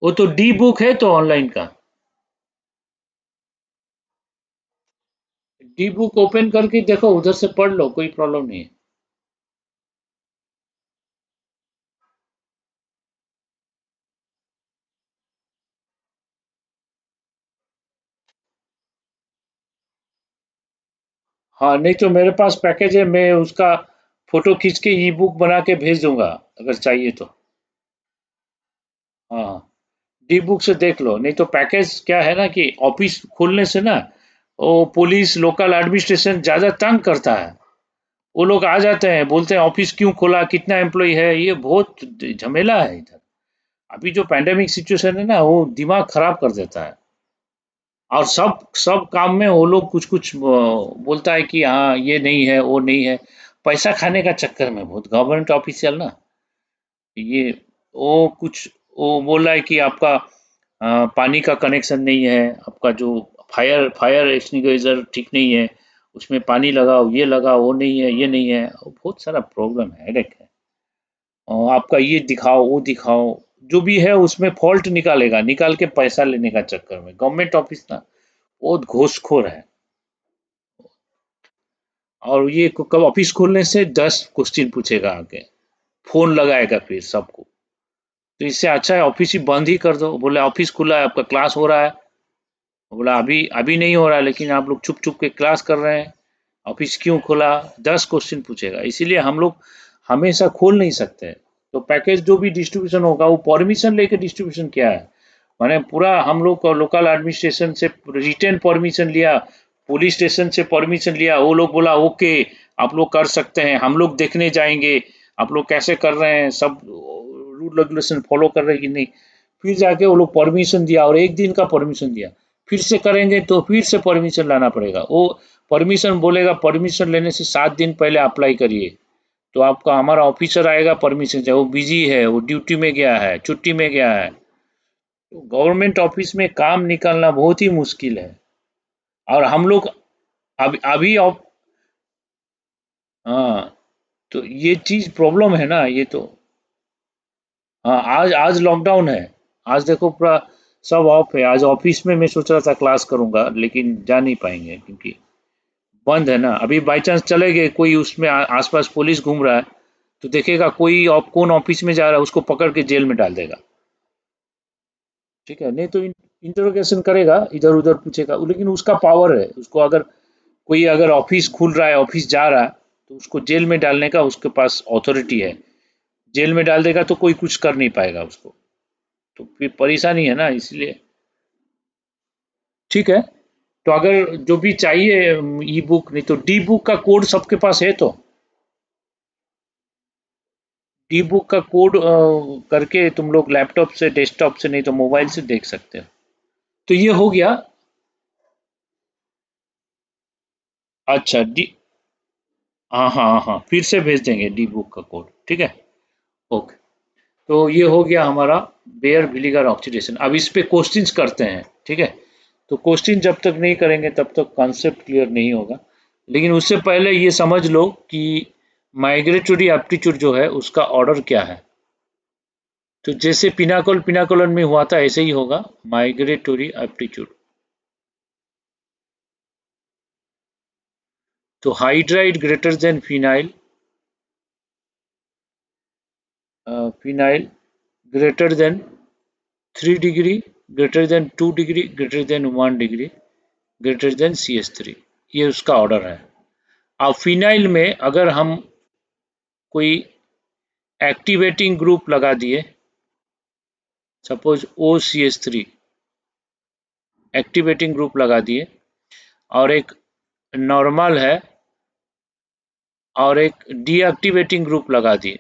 वो तो डी बुक है तो ऑनलाइन का। डी बुक ओपन करके देखो, उधर से पढ़ लो, कोई प्रॉब्लम नहीं है। हाँ, नहीं तो मेरे पास पैकेज है, मैं उसका फोटो खींच के ई बुक बना के भेज दूंगा अगर चाहिए तो। हाँ, डी बुक से देख लो, नहीं तो पैकेज क्या है ना कि ऑफिस खोलने से ना वो पुलिस लोकल एडमिनिस्ट्रेशन ज्यादा तंग करता है। वो लोग आ जाते हैं, बोलते हैं ऑफिस क्यों खोला, कितना एम्प्लॉय है, ये बहुत झमेला है इधर। अभी जो पैंडेमिक सिचुएशन है ना वो दिमाग खराब कर देता है, और सब सब काम में वो लोग कुछ कुछ बोलता है कि हाँ ये नहीं है वो नहीं है, पैसा खाने का चक्कर में बहुत गवर्नमेंट ऑफिशियल ना, ये वो कुछ वो बोल रहा है कि आपका पानी का कनेक्शन नहीं है, आपका जो फायर फायर एक्सटिंग्विशर ठीक नहीं है, उसमें पानी लगाओ, ये लगाओ, वो नहीं है, ये नहीं है, बहुत सारा प्रॉब्लम है, हेडेक है। और आपका ये दिखाओ वो दिखाओ, जो भी है उसमें फॉल्ट निकालेगा, निकाल के पैसा लेने का चक्कर में गवर्नमेंट ऑफिस ना बहुत घूसखोर है। और ये कब ऑफिस खोलने से 10 क्वेश्चन पूछेगा आगे, फोन लगाएगा फिर सबको। तो इससे अच्छा है ऑफिस ही बंद ही कर दो। बोले ऑफिस खुला है, आपका क्लास हो रहा है, बोला अभी अभी नहीं हो रहा है, लेकिन आप लोग छुप छुप के क्लास कर रहे हैं, ऑफिस क्यों खोला, 10 क्वेश्चन पूछेगा। इसीलिए हम लोग हमेशा खोल नहीं सकते। तो पैकेज जो भी डिस्ट्रीब्यूशन होगा वो परमिशन लेके डिस्ट्रीब्यूशन किया है, मैंने पूरा हम लोग को लोकल एडमिनिस्ट्रेशन से रिटर्न परमिशन लिया, पुलिस स्टेशन से परमिशन लिया, वो लोग बोला ओके आप लोग कर सकते हैं, हम लोग देखने जाएंगे आप लोग कैसे कर रहे हैं, सब रूल रेगुलेशन फॉलो कर रहे हैं कि नहीं। फिर जाके वो लोग परमिशन दिया, और एक दिन का परमिशन दिया, फिर से करेंगे तो फिर से परमिशन लाना पड़ेगा। वो परमिशन बोलेगा, परमिशन लेने से 7 दिन पहले अप्लाई करिए, तो आपका हमारा ऑफिसर आएगा परमिशन से, वो बिजी है, वो ड्यूटी में गया है, छुट्टी में गया है। तो गवर्नमेंट ऑफिस में काम निकालना बहुत ही मुश्किल है। और हम लोग अभी अभी हाँ, तो ये चीज प्रॉब्लम है ना, ये तो। हाँ, आज आज लॉकडाउन है। आज देखो पूरा सब ऑफ है। आज ऑफिस में मैं सोच रहा था क्लास करूंगा, लेकिन जा नहीं पाएंगे क्योंकि बंद है ना। अभी बाई चांस चले गए, कोई उसमें आसपास पुलिस घूम रहा है, तो देखेगा कोई कौन ऑफिस में जा रहा है, उसको पकड़ के जेल में डाल देगा। ठीक है, नहीं तो इंटरोगेशन करेगा, इधर उधर पूछेगा, लेकिन उसका पावर है। उसको अगर कोई अगर ऑफिस खुल रहा है, ऑफिस जा रहा है, तो उसको जेल में डालने का उसके पास अथॉरिटी है। जेल में डाल देगा तो कोई कुछ कर नहीं पाएगा उसको। तो फिर परेशानी है ना, इसलिए। ठीक है, तो अगर जो भी चाहिए ई बुक, नहीं तो डी बुक का कोड सबके पास है। तो डी बुक का कोड करके तुम लोग लैपटॉप से, डेस्कटॉप से, नहीं तो मोबाइल से देख सकते हो। तो ये हो गया। अच्छा डी, हाँ हाँ हाँ, फिर से भेज देंगे डी बुक का कोड। ठीक है, ओके। तो ये हो गया हमारा बेयर विलीगर ऑक्सीडेशन। अब इस पे क्वेश्चंस करते हैं। ठीक है, तो क्वेश्चन जब तक नहीं करेंगे तब तक कॉन्सेप्ट क्लियर नहीं होगा। लेकिन उससे पहले ये समझ लो कि माइग्रेटरी एप्टीट्यूड जो है उसका ऑर्डर क्या है। तो जैसे पिनाकल पिनाकोलन में हुआ था, ऐसे ही होगा माइग्रेटरी एप्टीट्यूड। तो hydride greater than phenyl, phenyl greater than 3 degree, greater than 2 degree, greater than 1 degree, greater than CH3। ये उसका ऑर्डर है। अब फिनाइल में अगर हम कोई एक्टिवेटिंग ग्रुप लगा दिए, सपोज OCH3 एक्टिवेटिंग ग्रुप लगा दिए, और एक नॉर्मल है, और एक डीएक्टिवेटिंग ग्रुप लगा दिए,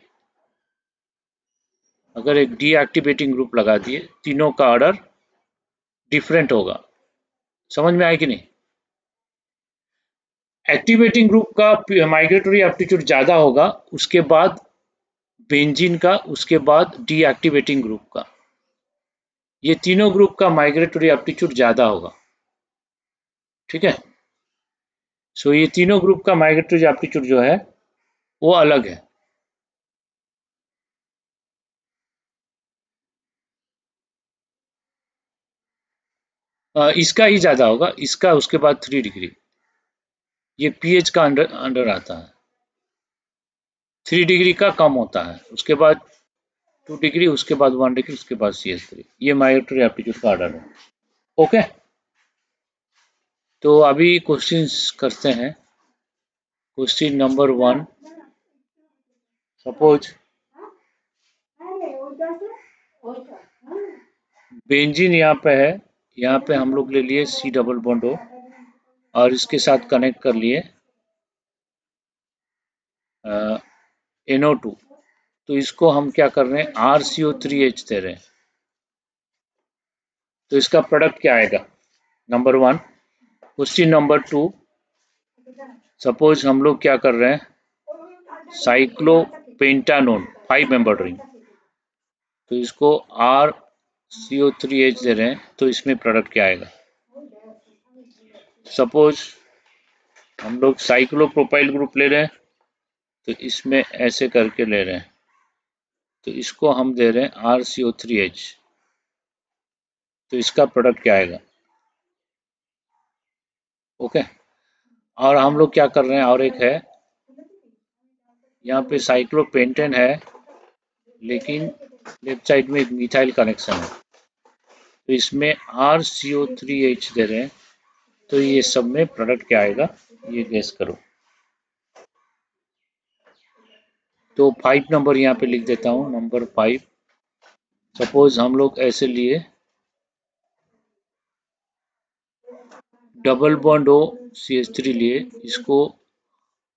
अगर एक डीएक्टिवेटिंग ग्रुप लगा दिए, तीनों का ऑर्डर डिफरेंट होगा। समझ में आया कि नहीं? एक्टिवेटिंग ग्रुप का माइग्रेटरी एप्टीट्यूड ज़्यादा होगा, उसके बाद बेंजीन का, उसके बाद डीएक्टिवेटिंग ग्रुप का। ये तीनों ग्रुप का माइग्रेटरी एप्टीट्यूड ज़्यादा होगा। ठीक है, सो ये तीनों ग्रुप का माइग्रेटरी एप्टीट्यूड जो है वो अलग है। इसका ही ज़्यादा होगा, इसका उसके बाद 3 डिग्री। ये पीएच का अंडर अंडर आता है। 3 डिग्री का कम होता है, उसके बाद 2 डिग्री, उसके बाद 1 डिग्री, उसके बाद CH3। ये माइग्रेटरी एप्टीट्यूड का ऑर्डर है। ओके, तो अभी क्वेश्चंस करते हैं। क्वेश्चन नंबर 1, सपोज बेंजीन यहाँ पे है, यहाँ पे हम लोग ले लिए C डबल बॉन्ड O, और इसके साथ कनेक्ट कर लिए NO2। तो इसको हम क्या कर रहे हैं, RCO3H दे रहे हैं। तो इसका प्रोडक्ट क्या आएगा, नंबर 1। क्वेश्चन नंबर 2, सपोज हम लोग क्या कर रहे हैं, साइक्लोपेंटानोन 5 मेंबर रिंग, तो इसको RCO3H दे रहे हैं, तो इसमें प्रोडक्ट क्या आएगा। सपोज हम लोग साइक्लोप्रोपाइल ग्रुप ले रहे हैं, तो इसमें ऐसे करके ले रहे हैं, तो इसको हम दे रहे हैं RCO3H, तो इसका प्रोडक्ट क्या आएगा। ओके, और हम लोग क्या कर रहे हैं, और एक है यहाँ पे साइक्लोपेंटेन है, लेकिन लेफ्ट साइड में एक मिथाइल कनेक्शन है, तो इसमें RCO3H दे रहे हैं, तो ये सब में प्रोडक्ट क्या आएगा, ये गेस करो। तो 5 नंबर यहाँ पे लिख देता हूँ, नंबर 5। सपोज हम लोग ऐसे लिए, डबल बॉन्ड O CH3 लिए, इसको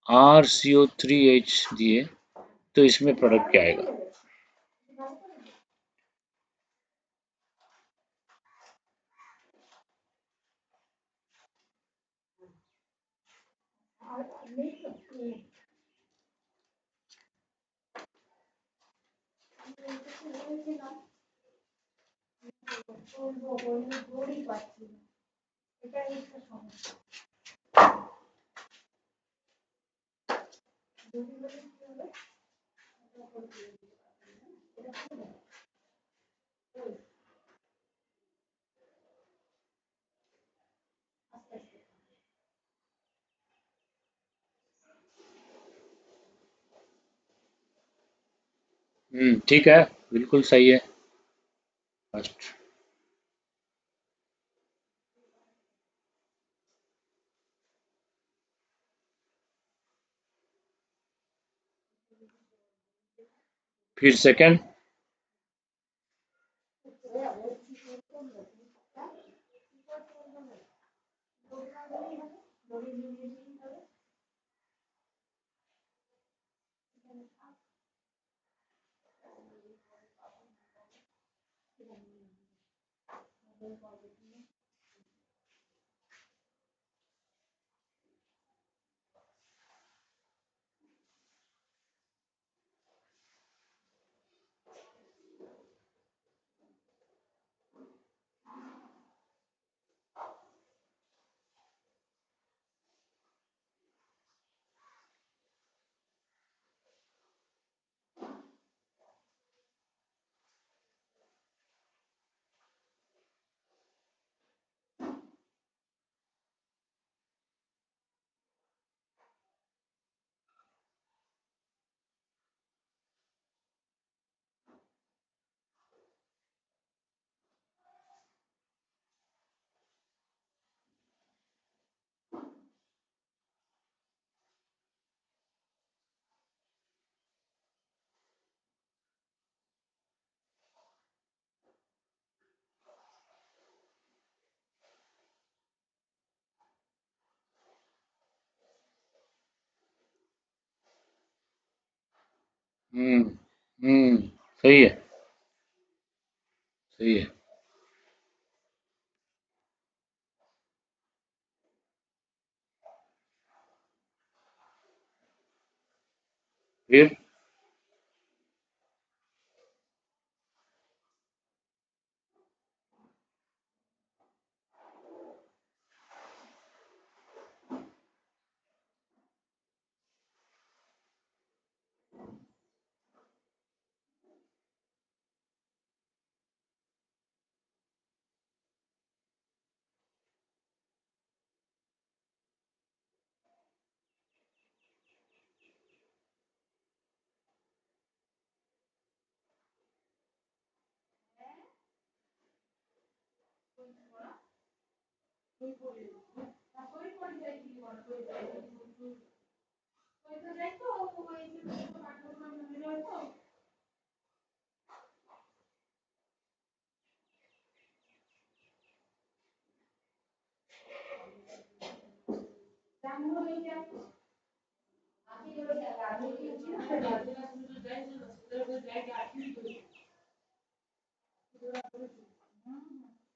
RCO3H दिए, तो इसमें प्रोडक्ट क्या आएगा। ठीक है, बिल्कुल सही है। फर्स्ट। फिर सेकंड। हम्म। हम्म। सही है। सही है। फिर।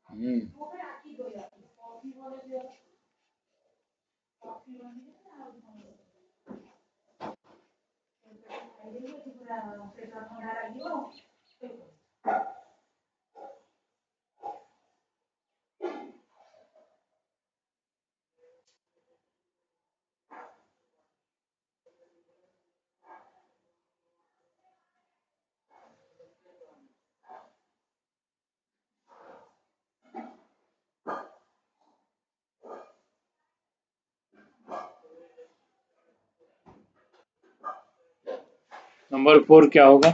हम्म। नंबर 4 क्या होगा?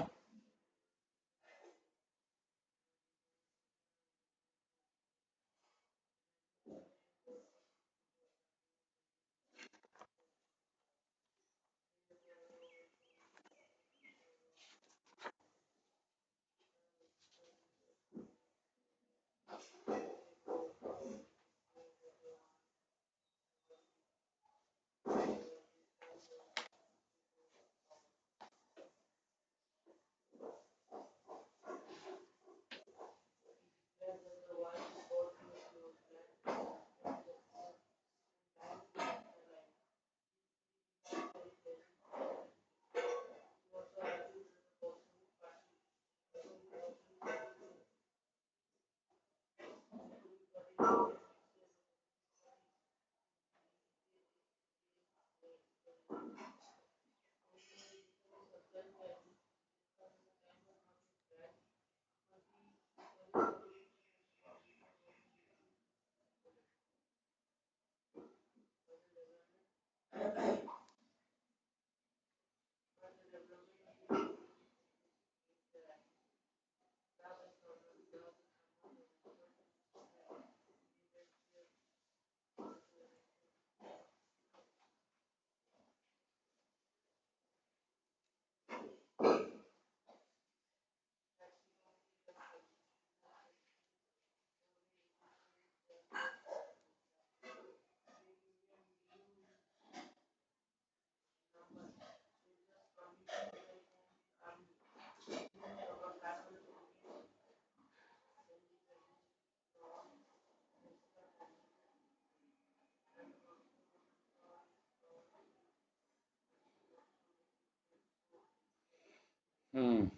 हम्म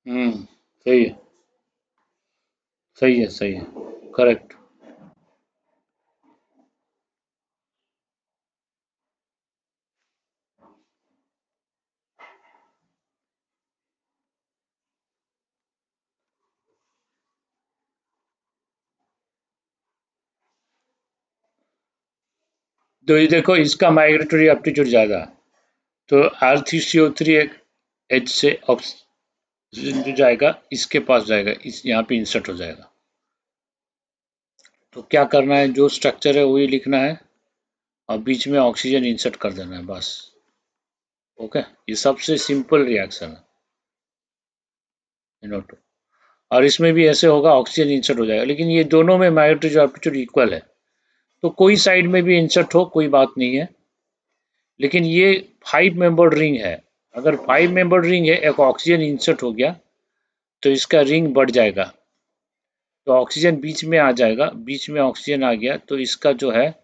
हम्म सही है, सही है, सही है, करेक्ट। तो ये देखो, इसका माइग्रेटरी एप्टीट्यूड ज़्यादा है, तो R3CO3 एक एच से ऑक्सीजन जो जाएगा इसके पास जाएगा, इस यहाँ पे इंसर्ट हो जाएगा। तो क्या करना है, जो स्ट्रक्चर है वही लिखना है और बीच में ऑक्सीजन इंसर्ट कर देना है बस। ओके, ये सबसे सिंपल रिएक्शन है NO2। और इसमें भी ऐसे होगा, ऑक्सीजन इंसर्ट हो जाएगा, लेकिन ये दोनों में माइग्रेटरी जो एप्टीट्यूड इक्वल है, तो कोई साइड में भी इंसर्ट हो कोई बात नहीं है। लेकिन ये 5 मेंबर्ड रिंग है, अगर 5 मेंबर्ड रिंग है, एक ऑक्सीजन इंसर्ट हो गया तो इसका रिंग बढ़ जाएगा, तो ऑक्सीजन बीच में आ जाएगा, बीच में ऑक्सीजन आ गया तो इसका जो है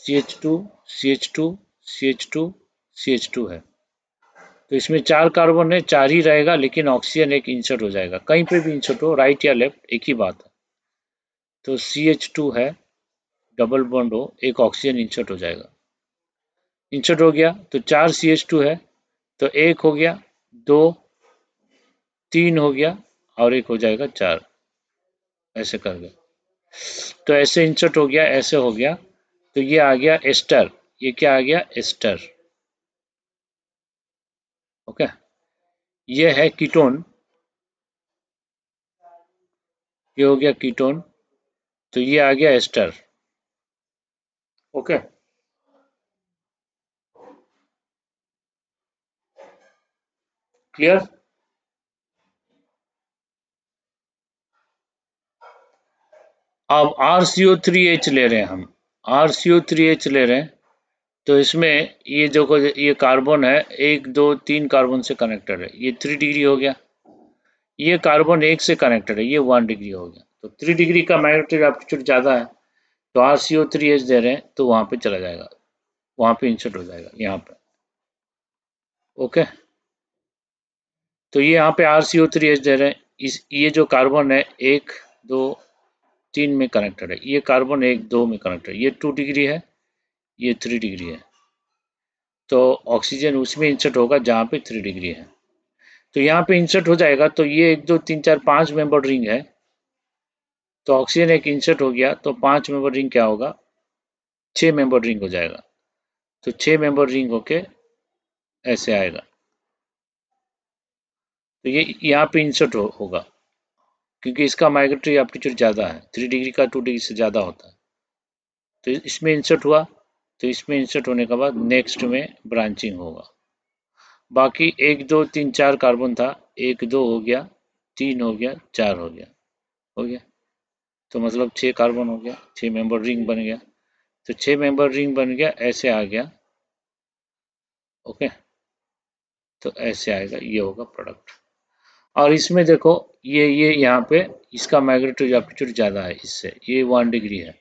CH2 CH2 CH2 CH2 है। तो इसमें 4 कार्बन है, 4 ही रहेगा, लेकिन ऑक्सीजन एक इंसर्ट हो जाएगा, कहीं पे भी इंसर्ट हो, राइट या लेफ्ट एक ही बात है। तो CH2 है, डबल बॉन्ड हो, एक ऑक्सीजन इंसर्ट हो जाएगा, इंसर्ट हो गया तो 4 CH2 है, तो एक हो गया, दो, तीन हो गया और एक हो जाएगा 4, ऐसे कर गया। तो ऐसे इंसर्ट हो गया, ऐसे हो गया, तो ये आ गया एस्टर, ये क्या आ गया एस्टर। ओके, ये है कीटोन, ये हो गया कीटोन, तो ये आ गया एस्टर। Okay, clear. अब RCO3H ले रहे हैं हम, RCO3H ले रहे हैं, तो इसमें ये जो ये कार्बन है, 1 2 3 कार्बन से कनेक्टेड है, ये 3 डिग्री हो गया, ये कार्बन एक से कनेक्टेड है, ये 1 डिग्री हो गया, तो 3 डिग्री का मैग्नेटिक एप्टीट्यूड ज़्यादा है, तो RCO3H दे रहे हैं तो वहाँ पे चला जाएगा, वहाँ पे इंसर्ट हो जाएगा यहाँ पे। ओके, तो ये यहाँ पे RCO3H दे रहे हैं, इस ये जो कार्बन है 1 2 3 में कनेक्टेड है, ये कार्बन 1 2 में कनेक्टेड है, ये 2 डिग्री है, ये 3 डिग्री है, तो ऑक्सीजन उसमें इंसर्ट होगा जहाँ पे 3 डिग्री है, तो यहाँ पे इंसर्ट हो जाएगा, तो ये 1 2 3 4 5 मेंबर रिंग है, तो ऑक्सीजन एक इंसर्ट हो गया, तो 5 मेंबर रिंग क्या होगा, 6 मेंबर रिंग हो जाएगा, तो 6 मेंबर रिंग होके ऐसे आएगा, तो ये यहाँ पे इंसर्ट होगा, क्योंकि इसका माइग्रेटरी एप्टीट्यूड ज़्यादा है, 3 डिग्री का 2 डिग्री से ज़्यादा होता है, तो इसमें इंसर्ट हुआ, तो इसमें इंसर्ट होने के बाद नेक्स्ट में ब्रांचिंग होगा। बाकी 1 2 3 4 कार्बन था, 1 2 हो गया, 3 हो गया, 4 हो गया, हो गया, तो मतलब 6 कार्बन हो गया, 6 मेंबर रिंग बन गया, तो 6 मेंबर रिंग बन गया, ऐसे आ गया। ओके, तो ऐसे आएगा, ये होगा प्रोडक्ट। और इसमें देखो, ये यहाँ पे इसका मैग्नेटिक एप्टीट्यूड ज़्यादा है इससे, ये 1 डिग्री है,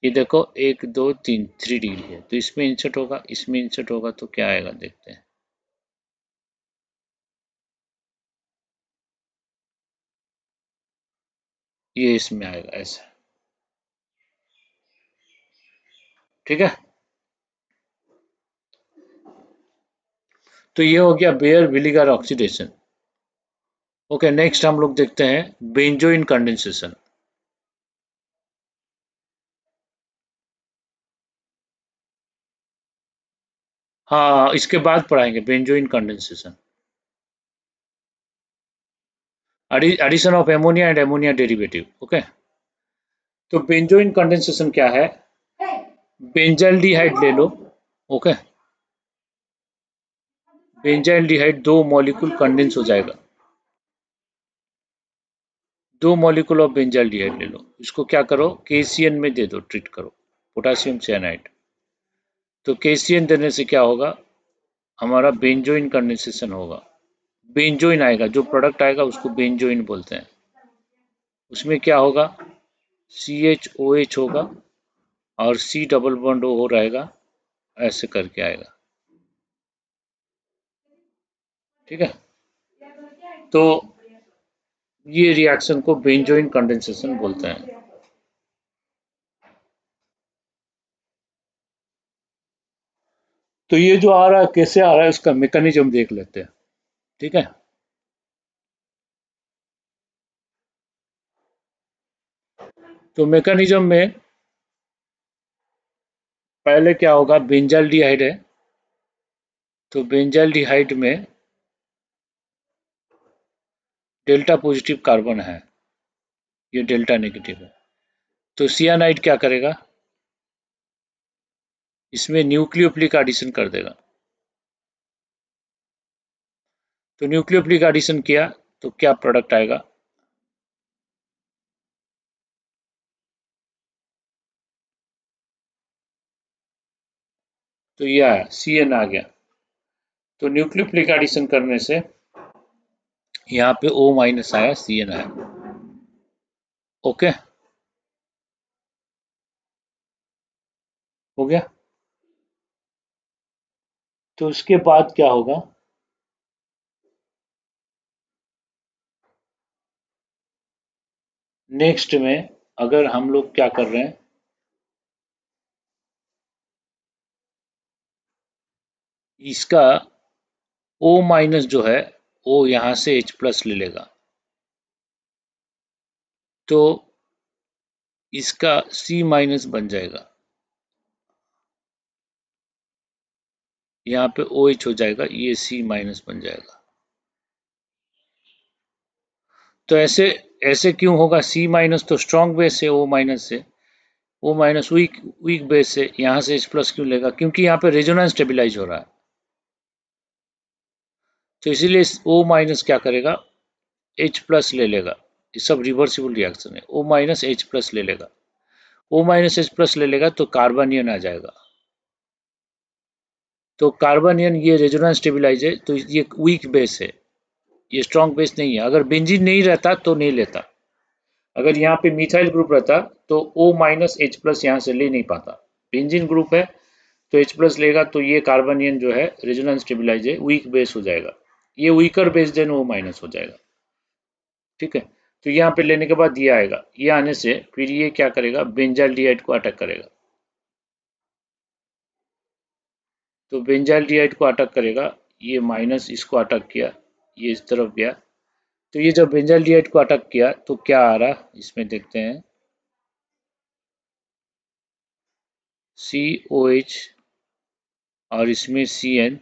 ये देखो 1 2 3 3 डिग्री है, तो इसमें इंसर्ट होगा, इसमें इंसर्ट होगा, तो क्या आएगा देखते हैं। ये इसमें आएगा ऐसे, ठीक है। तो ये हो गया bear Villiger oxidation. Okay, next हम लोग देखते हैं बेंजोइन कंडेंसेशन। हाँ, इसके बाद पढ़ाएंगे benzoin condensation, addition of ammonia and ammonia derivative. Okay, तो बेंजोइन कंडेंसेशन क्या है, बेंजाइल्डिहाइड ले लो। ओके, बेंजाइल्डिहाइड 2 मॉलिक्यूल कंडेंस हो जाएगा, 2 मॉलिक्यूल ऑफ बेंजाल्डिहाइड ले लो, इसको क्या करो KCN में दे दो, ट्रीट करो, पोटेशियम साइनाइड। तो KCN देने से क्या होगा, हमारा बेंजोइन कंडेंसेशन होगा, बेंजोइन आएगा, जो प्रोडक्ट आएगा उसको बेंजोइन बोलते हैं। उसमें क्या होगा, CHOH होगा और C डबल बॉन्ड O रहेगा, ऐसे करके आएगा। ठीक है, तो ये रिएक्शन को बेंजोइन कंडेंसेशन बोलते हैं। तो ये जो आ रहा है कैसे आ रहा है, उसका मैकेनिज्म देख लेते हैं। ठीक है, तो मैकेनिज्म में पहले क्या होगा, बेंजाल्डिहाइड है, तो बेंजाल्डिहाइड में डेल्टा पॉजिटिव कार्बन है, ये डेल्टा नेगेटिव है। तो सियानाइड क्या करेगा, इसमें न्यूक्लियोफिलिक एडिशन कर देगा। तो न्यूक्लियोफिलिक एडिशन किया तो क्या प्रोडक्ट आएगा, तो ये आया, CN आ गया। तो न्यूक्लियोफिलिक एडिशन करने से यहाँ पे O माइनस आया, CN आया। ओके, हो गया। तो इसके बाद क्या होगा, नेक्स्ट में अगर हम लोग क्या कर रहे हैं, इसका O माइनस जो है, O यहाँ से H प्लस ले लेगा, तो इसका C माइनस बन जाएगा, यहाँ पे OH हो जाएगा, ये C माइनस बन जाएगा। तो ऐसे ऐसे क्यों होगा, C माइनस तो स्ट्रॉन्ग बेस है, O माइनस से, O minus weak weak base से, यहाँ से H प्लस क्यों लेगा, क्योंकि यहाँ पे रेजोनेंस स्टेबिलाईज हो रहा है। तो इसीलिए O माइनस क्या करेगा, H प्लस ले लेगा, ये सब रिवर्सिबल रिएक्शन है, O माइनस H प्लस ले लेगा, O माइनस H प्लस ले लेगा तो कार्बनियन आ जाएगा। तो कार्बनियन ये रेजोनेंस स्टेबिलाईज है, तो ये वीक बेस है, ये स्ट्रॉन्ग बेस नहीं है। अगर बेंजीन नहीं रहता तो नहीं लेता, अगर यहाँ पे मिथाइल ग्रुप रहता तो O माइनस H प्लस यहाँ से ले नहीं पाता। बेंजीन ग्रुप है तो H प्लस लेगा, तो ये कार्बनियन जो है रेजोनेंस स्टेबिलाईज है, वीक बेस हो जाएगा, ये weaker base than O minus हो जाएगा। ठीक है, तो यहाँ पे लेने के बाद ये आएगा, ये आने से फिर ये क्या करेगा, बेंजाल्डिहाइड को अटैक करेगा। तो बेंजाल्डिहाइड को अटैक करेगा, ये माइनस इसको अटैक किया, ये इस तरफ गया। तो ये जब बेंजाल्डिहाइड को अटैक किया तो क्या आ रहा, इसमें देखते हैं, COH और इसमें CN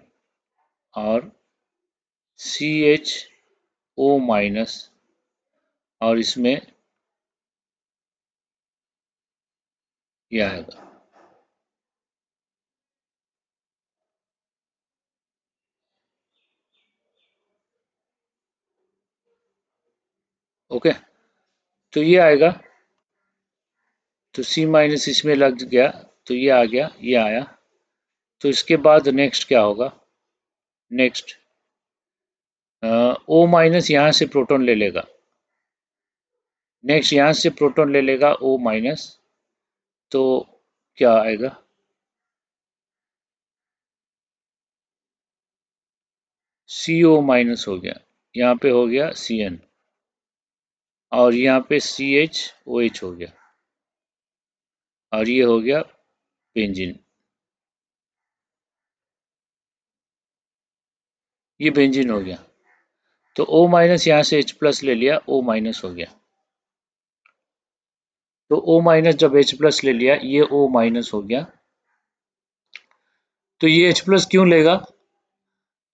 और CHO माइनस और इसमें ये आएगा। ओके, तो ये आएगा, तो C माइनस इसमें लग गया, तो ये आ गया, ये आया। तो इसके बाद नेक्स्ट क्या होगा, नेक्स्ट O माइनस यहाँ से प्रोटॉन ले लेगा, नेक्स्ट यहाँ से प्रोटॉन ले लेगा O माइनस, तो क्या आएगा, CO माइनस हो गया, यहाँ पे हो गया CN और यहाँ पे CHOH हो गया और ये हो गया बेंजीन, ये बेंजीन हो गया। तो O माइनस यहाँ से H प्लस ले लिया, O माइनस हो गया। तो O माइनस जब H प्लस ले लिया, ये O माइनस हो गया। तो ये H प्लस क्यों लेगा,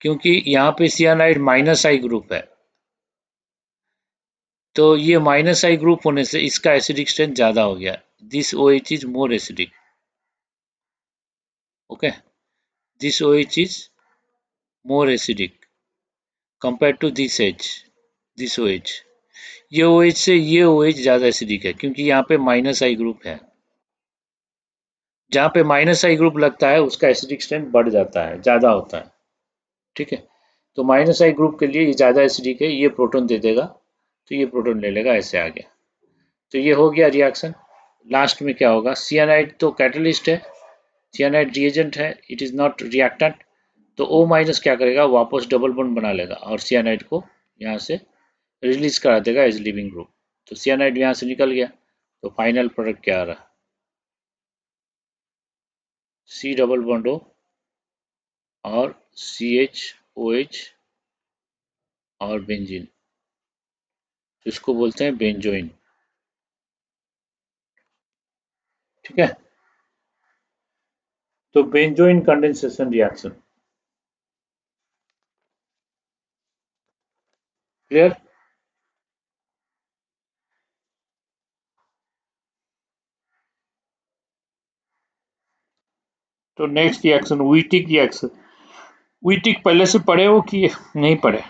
क्योंकि यहाँ पे सियानाइड माइनस आई ग्रुप है, तो ये माइनस आई ग्रुप होने से इसका एसिडिक स्ट्रेंथ ज्यादा हो गया, this OH is more acidic. Okay, this OH is more acidic compare to this H, this OH, ये OH से ये OH ज़्यादा एसिडिक है क्योंकि यहाँ पे माइनस आई ग्रुप है। जहाँ पे माइनस आई ग्रुप लगता है उसका एसिडिक स्ट्रेंथ बढ़ जाता है, ज़्यादा होता है। ठीक है, तो माइनस आई ग्रुप के लिए ये ज़्यादा एसिडिक है, ये प्रोटॉन दे देगा, तो ये प्रोटॉन ले लेगा, ऐसे आ गया। तो ये हो गया रिएक्शन। लास्ट में क्या होगा, सियानाइड तो कैटलिस्ट है, सियानाइड रिएजेंट है, इट इज़ नॉट रिएक्टेंट। तो O माइनस क्या करेगा, वापस डबल बॉन्ड बना लेगा और सियानाइड को यहाँ से रिलीज करा देगा एज लिविंग ग्रुप। तो सियानाइड यहाँ से निकल गया। तो फाइनल प्रोडक्ट क्या आ रहा, C डबल बॉन्ड O और CHOH और बेंजीन, इसको बोलते हैं बेंजोइन। ठीक है, तो बेंजोइन कंडेंसेशन रिएक्शन, क्लियर। तो नेक्स्ट रिएक्शन व्हीटिक रिएक्शन। व्हीटिक पहले से पढ़े हो कि नहीं पढ़े,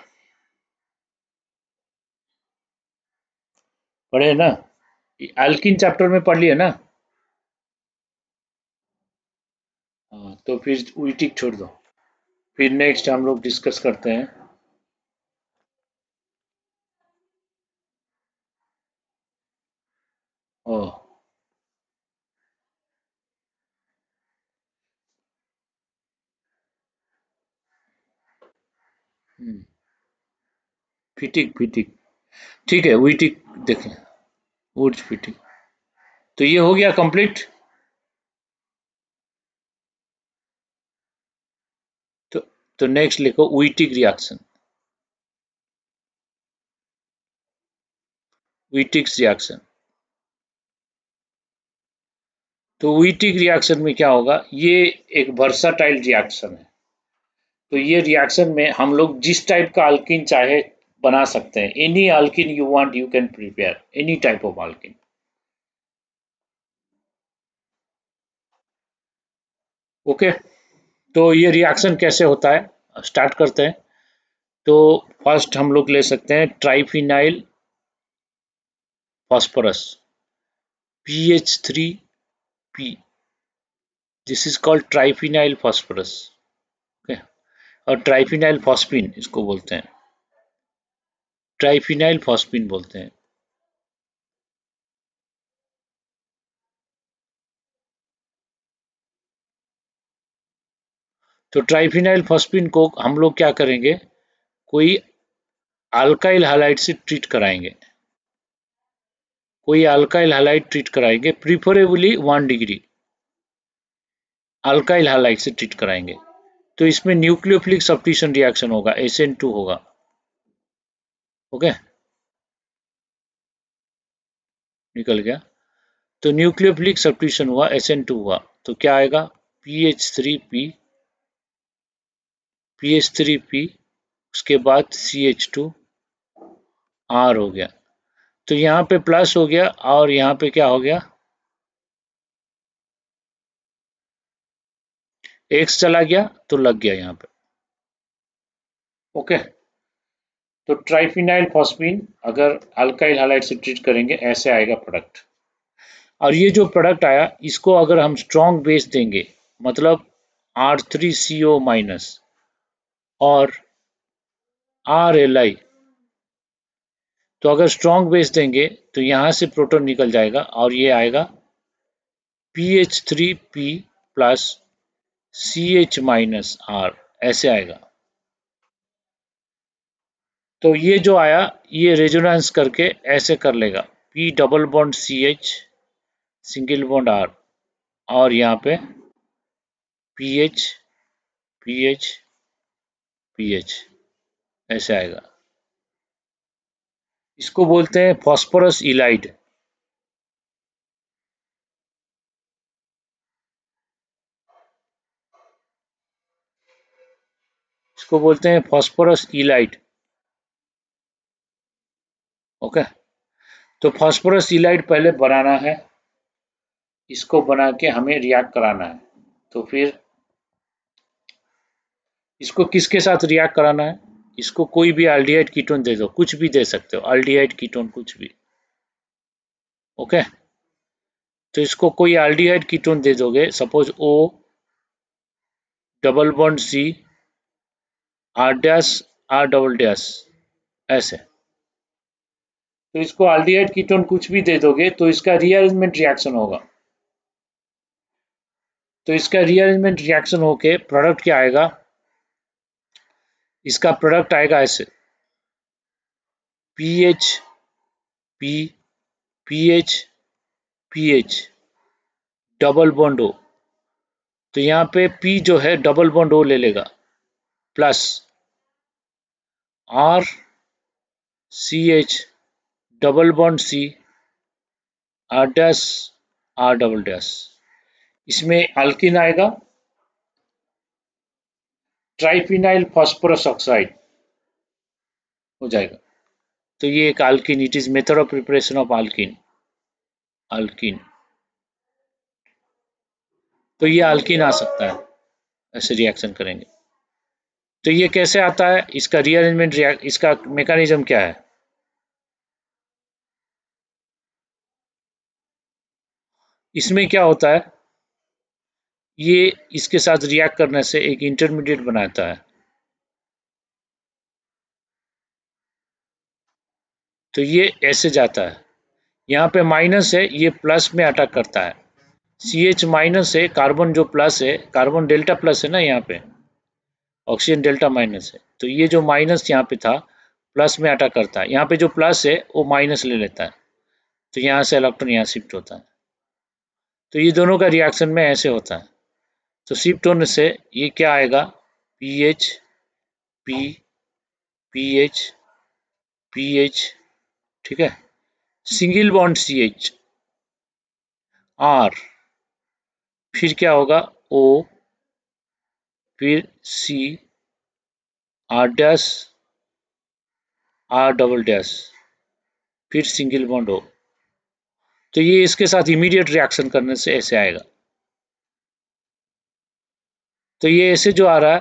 पढ़े ना, एल्किन चैप्टर में पढ़ लिया ना। हाँ, तो फिर व्हीटिक छोड़ दो, फिर नेक्स्ट हम लोग डिस्कस करते हैं। ओ, फिटिक फिटिक, ठीक है, व्हीटिक देखें, वुड्स फिटिक। तो ये हो गया कंप्लीट। तो तो नेक्स्ट लिखो व्हीटिक रिएक्शन, व्हीटिक रिएक्शन। तो व्हीटिक रिएक्शन में क्या होगा, ये एक वर्साटाइल रिएक्शन है। तो ये रिएक्शन में हम लोग जिस टाइप का अल्किन चाहे बना सकते हैं, any alkene you want you can prepare any type of alkene. Okay, तो ये रिएक्शन कैसे होता है, स्टार्ट करते हैं। तो फर्स्ट हम लोग ले सकते हैं triphenyl phosphorus, PH3P, this is called triphenyl phosphorus. Okay, और ट्राइफिनाइल फॉस्फिन इसको बोलते हैं, ट्राइफिनाइल फॉस्फिन बोलते हैं। तो ट्राइफिनाइल फॉस्फिन को हम लोग क्या करेंगे, कोई अल्काइल हैलाइड से ट्रीट कराएंगे, कोई अल्काइल हैलाइड ट्रीट कराएंगे, प्रिफरेबली 1 डिग्री अल्काइल हैलाइड से ट्रीट कराएंगे। तो इसमें न्यूक्लियोफिलिक सब्स्टिट्यूशन रिएक्शन होगा, SN2 होगा। ओके, निकल गया। तो न्यूक्लियोफिलिक सब्स्टिट्यूशन हुआ, SN2 हुआ, तो क्या आएगा, PH3P, PH3P, उसके बाद CH2R हो गया। तो यहाँ पे प्लस हो गया और यहाँ पे क्या हो गया, X चला गया तो लग गया यहाँ पे। ओके, तो ट्राइफिनाइल फॉस्फिन अगर अल्काइल हैलाइड से ट्रीट करेंगे ऐसे आएगा प्रोडक्ट। और ये जो प्रोडक्ट आया इसको अगर हम स्ट्रॉन्ग बेस देंगे, मतलब R3CO माइनस और RLI, तो अगर स्ट्रॉन्ग बेस देंगे तो यहाँ से प्रोटॉन निकल जाएगा और ये आएगा PH3P plus CH minus R, ऐसे आएगा। तो ये जो आया ये रेजोनेंस करके ऐसे कर लेगा, P double bond CH single bond R और यहाँ पे PH PH PH, ऐसे आएगा। इसको बोलते हैं फॉस्फोरस इलाइड। इसको बोलते हैं फॉस्फोरस इलाइड। ओके, तो फॉस्फोरस इलाइड पहले बनाना है, इसको बना के हमें रिएक्ट कराना है। तो फिर इसको किसके साथ रिएक्ट कराना है, इसको कोई भी अल्डिहाइड कीटोन दे दो, कुछ भी दे सकते हो, अल्डिहाइड कीटोन कुछ भी। ओके, तो इसको कोई अल्डिहाइड कीटोन दे दोगे, suppose O double bond C R dash R double dash ऐसे। तो इसको अल्डिहाइड कीटोन कुछ भी दे दोगे तो इसका रीअरेंजमेंट रिएक्शन होगा। तो इसका रीअरेंजमेंट रिएक्शन होके प्रोडक्ट क्या आएगा, इसका प्रोडक्ट आएगा ऐसे PH P PH PH double bond O। तो यहाँ पे P जो है डबल बॉन्ड O ले लेगा, plus R CH double bond C R dash R double dash. इसमें अल्किन आएगा, ट्राइफिनाइल फास्फोरस ऑक्साइड हो जाएगा। तो ये एक alkene, it is method of preparation of alkene. Alkene, तो ये अल्किन आ सकता है, ऐसे रिएक्शन करेंगे। तो ये कैसे आता है, इसका रीअरेंजमेंट इसका मैकेनिज्म क्या है, इसमें क्या होता है, ये इसके साथ रिएक्ट करने से एक इंटरमीडिएट बनाता है। तो ये ऐसे जाता है, यहाँ पे माइनस है, ये प्लस में अटैक करता है। CH माइनस है, कार्बन जो प्लस है, कार्बन डेल्टा प्लस है ना, यहाँ पे ऑक्सीजन डेल्टा माइनस है। तो ये जो माइनस यहाँ पे था प्लस में अटैक करता है, यहाँ पे जो प्लस है वो माइनस ले लेता है, तो यहाँ से इलेक्ट्रॉन यहाँ शिफ्ट होता है। तो ये दोनों का रिएक्शन में ऐसे होता है। तो शिफ्ट होने से ये क्या आएगा, PH P PH PH, ठीक है, सिंगल बॉन्ड CH R, फिर क्या होगा O, फिर C R dash R double dash, फिर सिंगल बॉन्ड O। तो ये इसके साथ इमीडिएट रिएक्शन करने से ऐसे आएगा। तो ये ऐसे जो आ रहा है,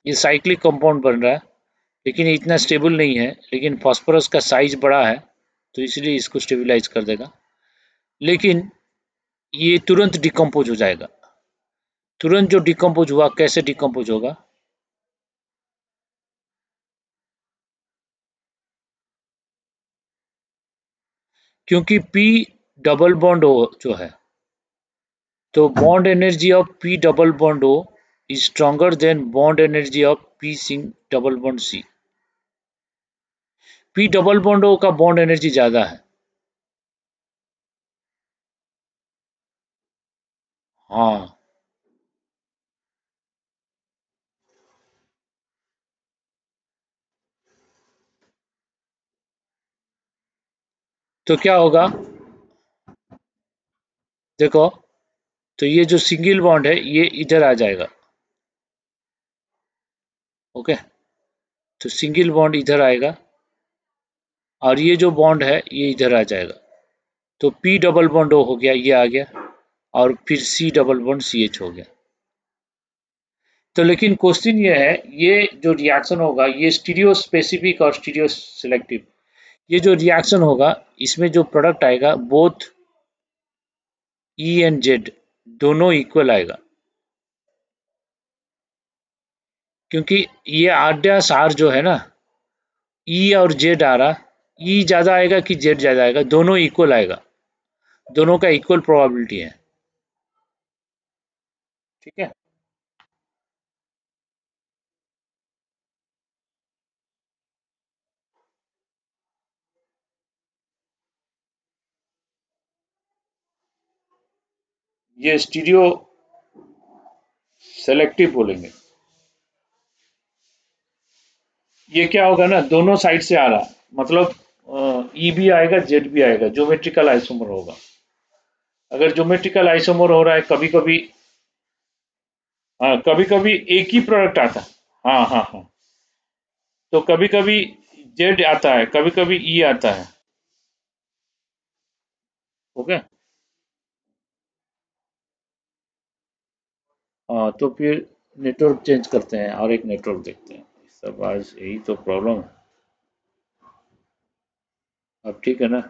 ये साइक्लिक कंपाउंड बन रहा है, लेकिन इतना स्टेबल नहीं है, लेकिन फास्फोरस का साइज बड़ा है तो इसलिए इसको स्टेबलाइज कर देगा। लेकिन ये तुरंत डिकम्पोज हो जाएगा। तुरंत जो डिकम्पोज हुआ, कैसे डिकम्पोज होगा, क्योंकि P डबल बॉन्ड O जो है, तो bond energy of P double bond O is stronger than bond energy of P single double bond C। P double bond O का बॉन्ड एनर्जी ज्यादा है। हाँ, तो क्या होगा, देखो, तो ये जो सिंगल बॉन्ड है ये इधर आ जाएगा। ओके, तो सिंगल बॉन्ड इधर आएगा और ये जो बॉन्ड है ये इधर आ जाएगा। तो P डबल बॉन्ड O हो गया, ये आ गया, और फिर C डबल बॉन्ड CH हो गया। तो लेकिन क्वेश्चन ये है, ये जो रिएक्शन होगा ये स्टीरियो स्पेसिफिक और स्टीरियो सिलेक्टिव, ये जो रिएक्शन होगा इसमें जो प्रोडक्ट आएगा बोथ E एंड Z दोनों इक्वल आएगा, क्योंकि ये R डैश R जो है ना, E और Z आ रहा, E ज्यादा आएगा कि Z ज्यादा आएगा, दोनों इक्वल आएगा, दोनों का इक्वल प्रोबेबिलिटी है। ठीक है, ये स्टीरियो सेलेक्टिव बोलेंगे। ये क्या होगा ना, दोनों साइड से आ रहा, मतलब ई भी आएगा जेड भी आएगा, ज्योमेट्रिकल आइसोमर होगा। अगर ज्योमेट्रिकल आइसोमर हो रहा है कभी कभी, हाँ कभी कभी एक ही प्रोडक्ट आता है, हाँ हाँ हाँ, तो कभी कभी जेड आता है, कभी कभी ई आता है। ओके, हाँ तो फिर नेटवर्क चेंज करते हैं और एक नेटवर्क देखते हैं इस तरह। सब आज यही तो प्रॉब्लम है। अब ठीक है ना।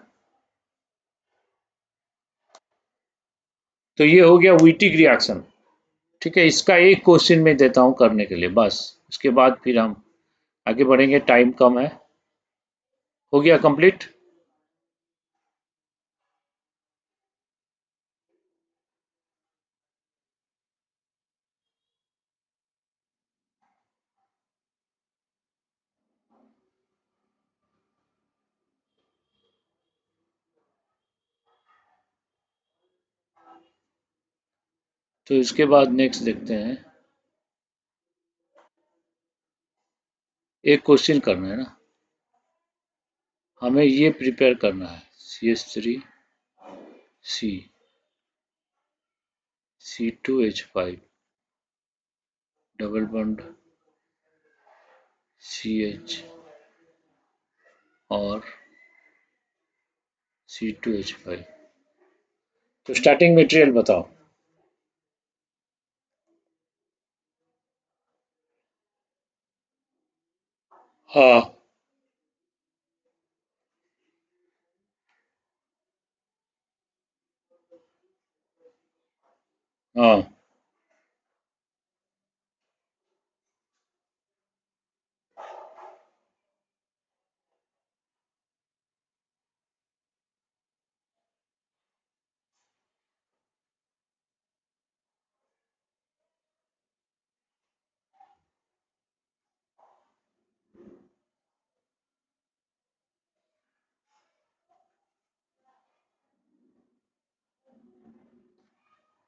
तो ये हो गया व्हीटिक रिएक्शन। ठीक है, इसका एक क्वेश्चन मैं देता हूँ करने के लिए बस। उसके बाद फिर हम आगे बढ़ेंगे, टाइम कम है। हो गया कंप्लीट। तो इसके बाद नेक्स्ट देखते हैं। एक क्वेश्चन करना है ना, हमें ये प्रिपेयर करना है। CH3 C2H5 double bond CH और C2H5। तो स्टार्टिंग मटेरियल बताओ। हाँ। हाँ।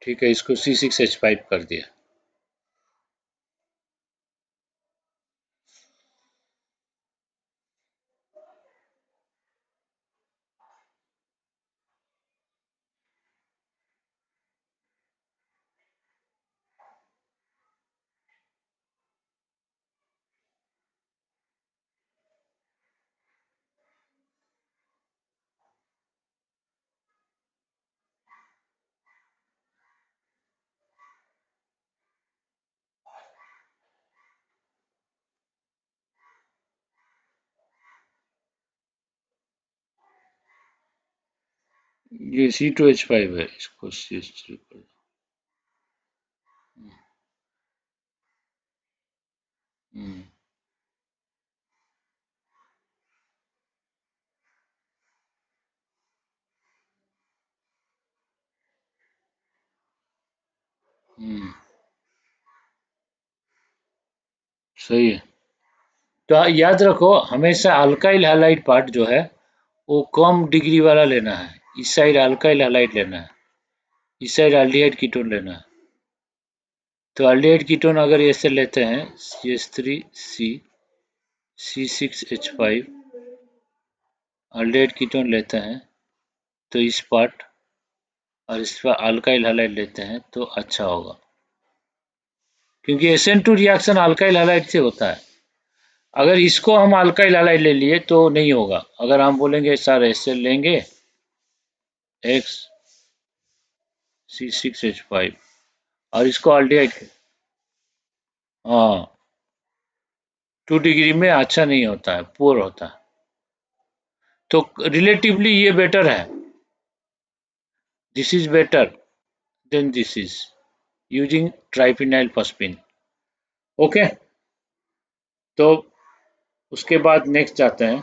ठीक है, इसको C6H5 कर दिया। ये C2H5 है, इसको CH3 कर दो। हम्म। हम्म। सही है। तो याद रखो, हमेशा अल्काइल हैलाइड पार्ट जो है वो कम डिग्री वाला लेना है। इस साइड अल्काइल हैलाइड लेना है, इस साइड एल्डिहाइड कीटोन लेना है। तो एल्डिहाइड कीटोन अगर ऐसे लेते हैं CH3 C6H5 एल्डिहाइड कीटोन लेते हैं, तो इस पार्ट और इस पर अल्काइल हैलाइड लेते हैं तो अच्छा होगा, क्योंकि SN2 रिएक्शन अल्काइल हैलाइड से होता है। अगर इसको हम अल्काइल हैलाइड ले लिए तो नहीं होगा। अगर हम बोलेंगे सर ऐसे लेंगे X C6H5 और इसको अल्डिहाइड, हाँ, 2 डिग्री में अच्छा नहीं होता है, पुअर होता है। तो रिलेटिवली ये बेटर है, this is better than this is using triphenyl phosphine. Okay. तो उसके बाद नेक्स्ट जाते हैं,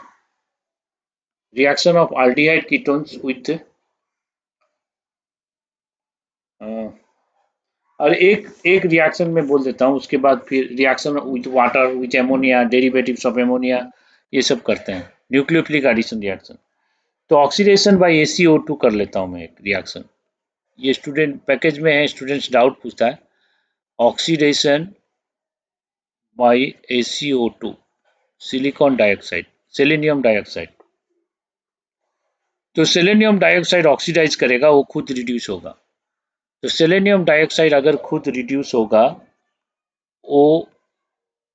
reaction of aldehyde ketones with, और एक एक रिएक्शन में बोल देता हूँ, उसके बाद फिर reaction with water with ammonia, derivatives of ammonia, ये सब करते हैं। Nucleophilic addition reaction. तो ऑक्सीडेशन बाय ACO2 कर लेता हूँ मैं एक रिएक्शन। ये स्टूडेंट पैकेज में है, स्टूडेंट्स डाउट पूछता है। Oxidation by ACO2 silicon dioxide, selenium dioxide. तो सेलेनियम डाइऑक्साइड ऑक्सीडाइज करेगा, वो खुद रिड्यूस होगा। तो सेलेनियम डाइऑक्साइड अगर खुद रिड्यूस होगा, वो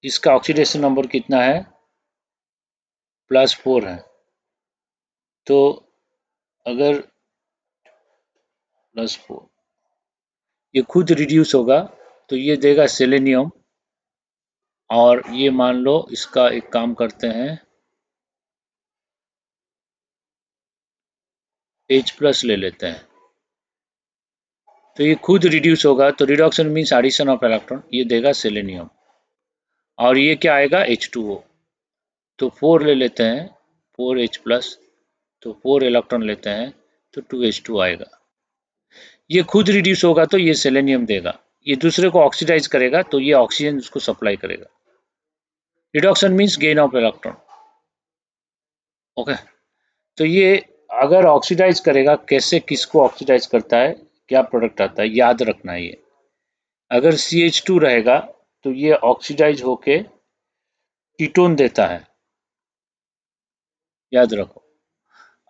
इसका ऑक्सीडेशन नंबर कितना है, +4 है। तो अगर +4 ये खुद रिड्यूस होगा तो ये देगा सेलेनियम और ये मान लो इसका एक काम करते हैं, H+ ले लेते हैं, तो ये खुद रिड्यूस होगा, तो reduction means addition of electron, ये देगा सेलेनियम। और ये क्या आएगा, H2O, तो 4 ले लेते हैं, 4H+, तो 4 इलेक्ट्रॉन लेते हैं तो 2H2 आएगा। ये खुद रिड्यूस होगा तो ये सेलेनियम देगा, ये दूसरे को ऑक्सीडाइज करेगा तो ये ऑक्सीजन उसको सप्लाई करेगा। Reduction means gain of electron. Okay, तो ये अगर ऑक्सीडाइज करेगा, कैसे किसको ऑक्सीडाइज करता है, क्या प्रोडक्ट आता है, याद रखना है ये। अगर CH2 रहेगा तो ये ऑक्सीडाइज होके कीटोन देता है, याद रखो।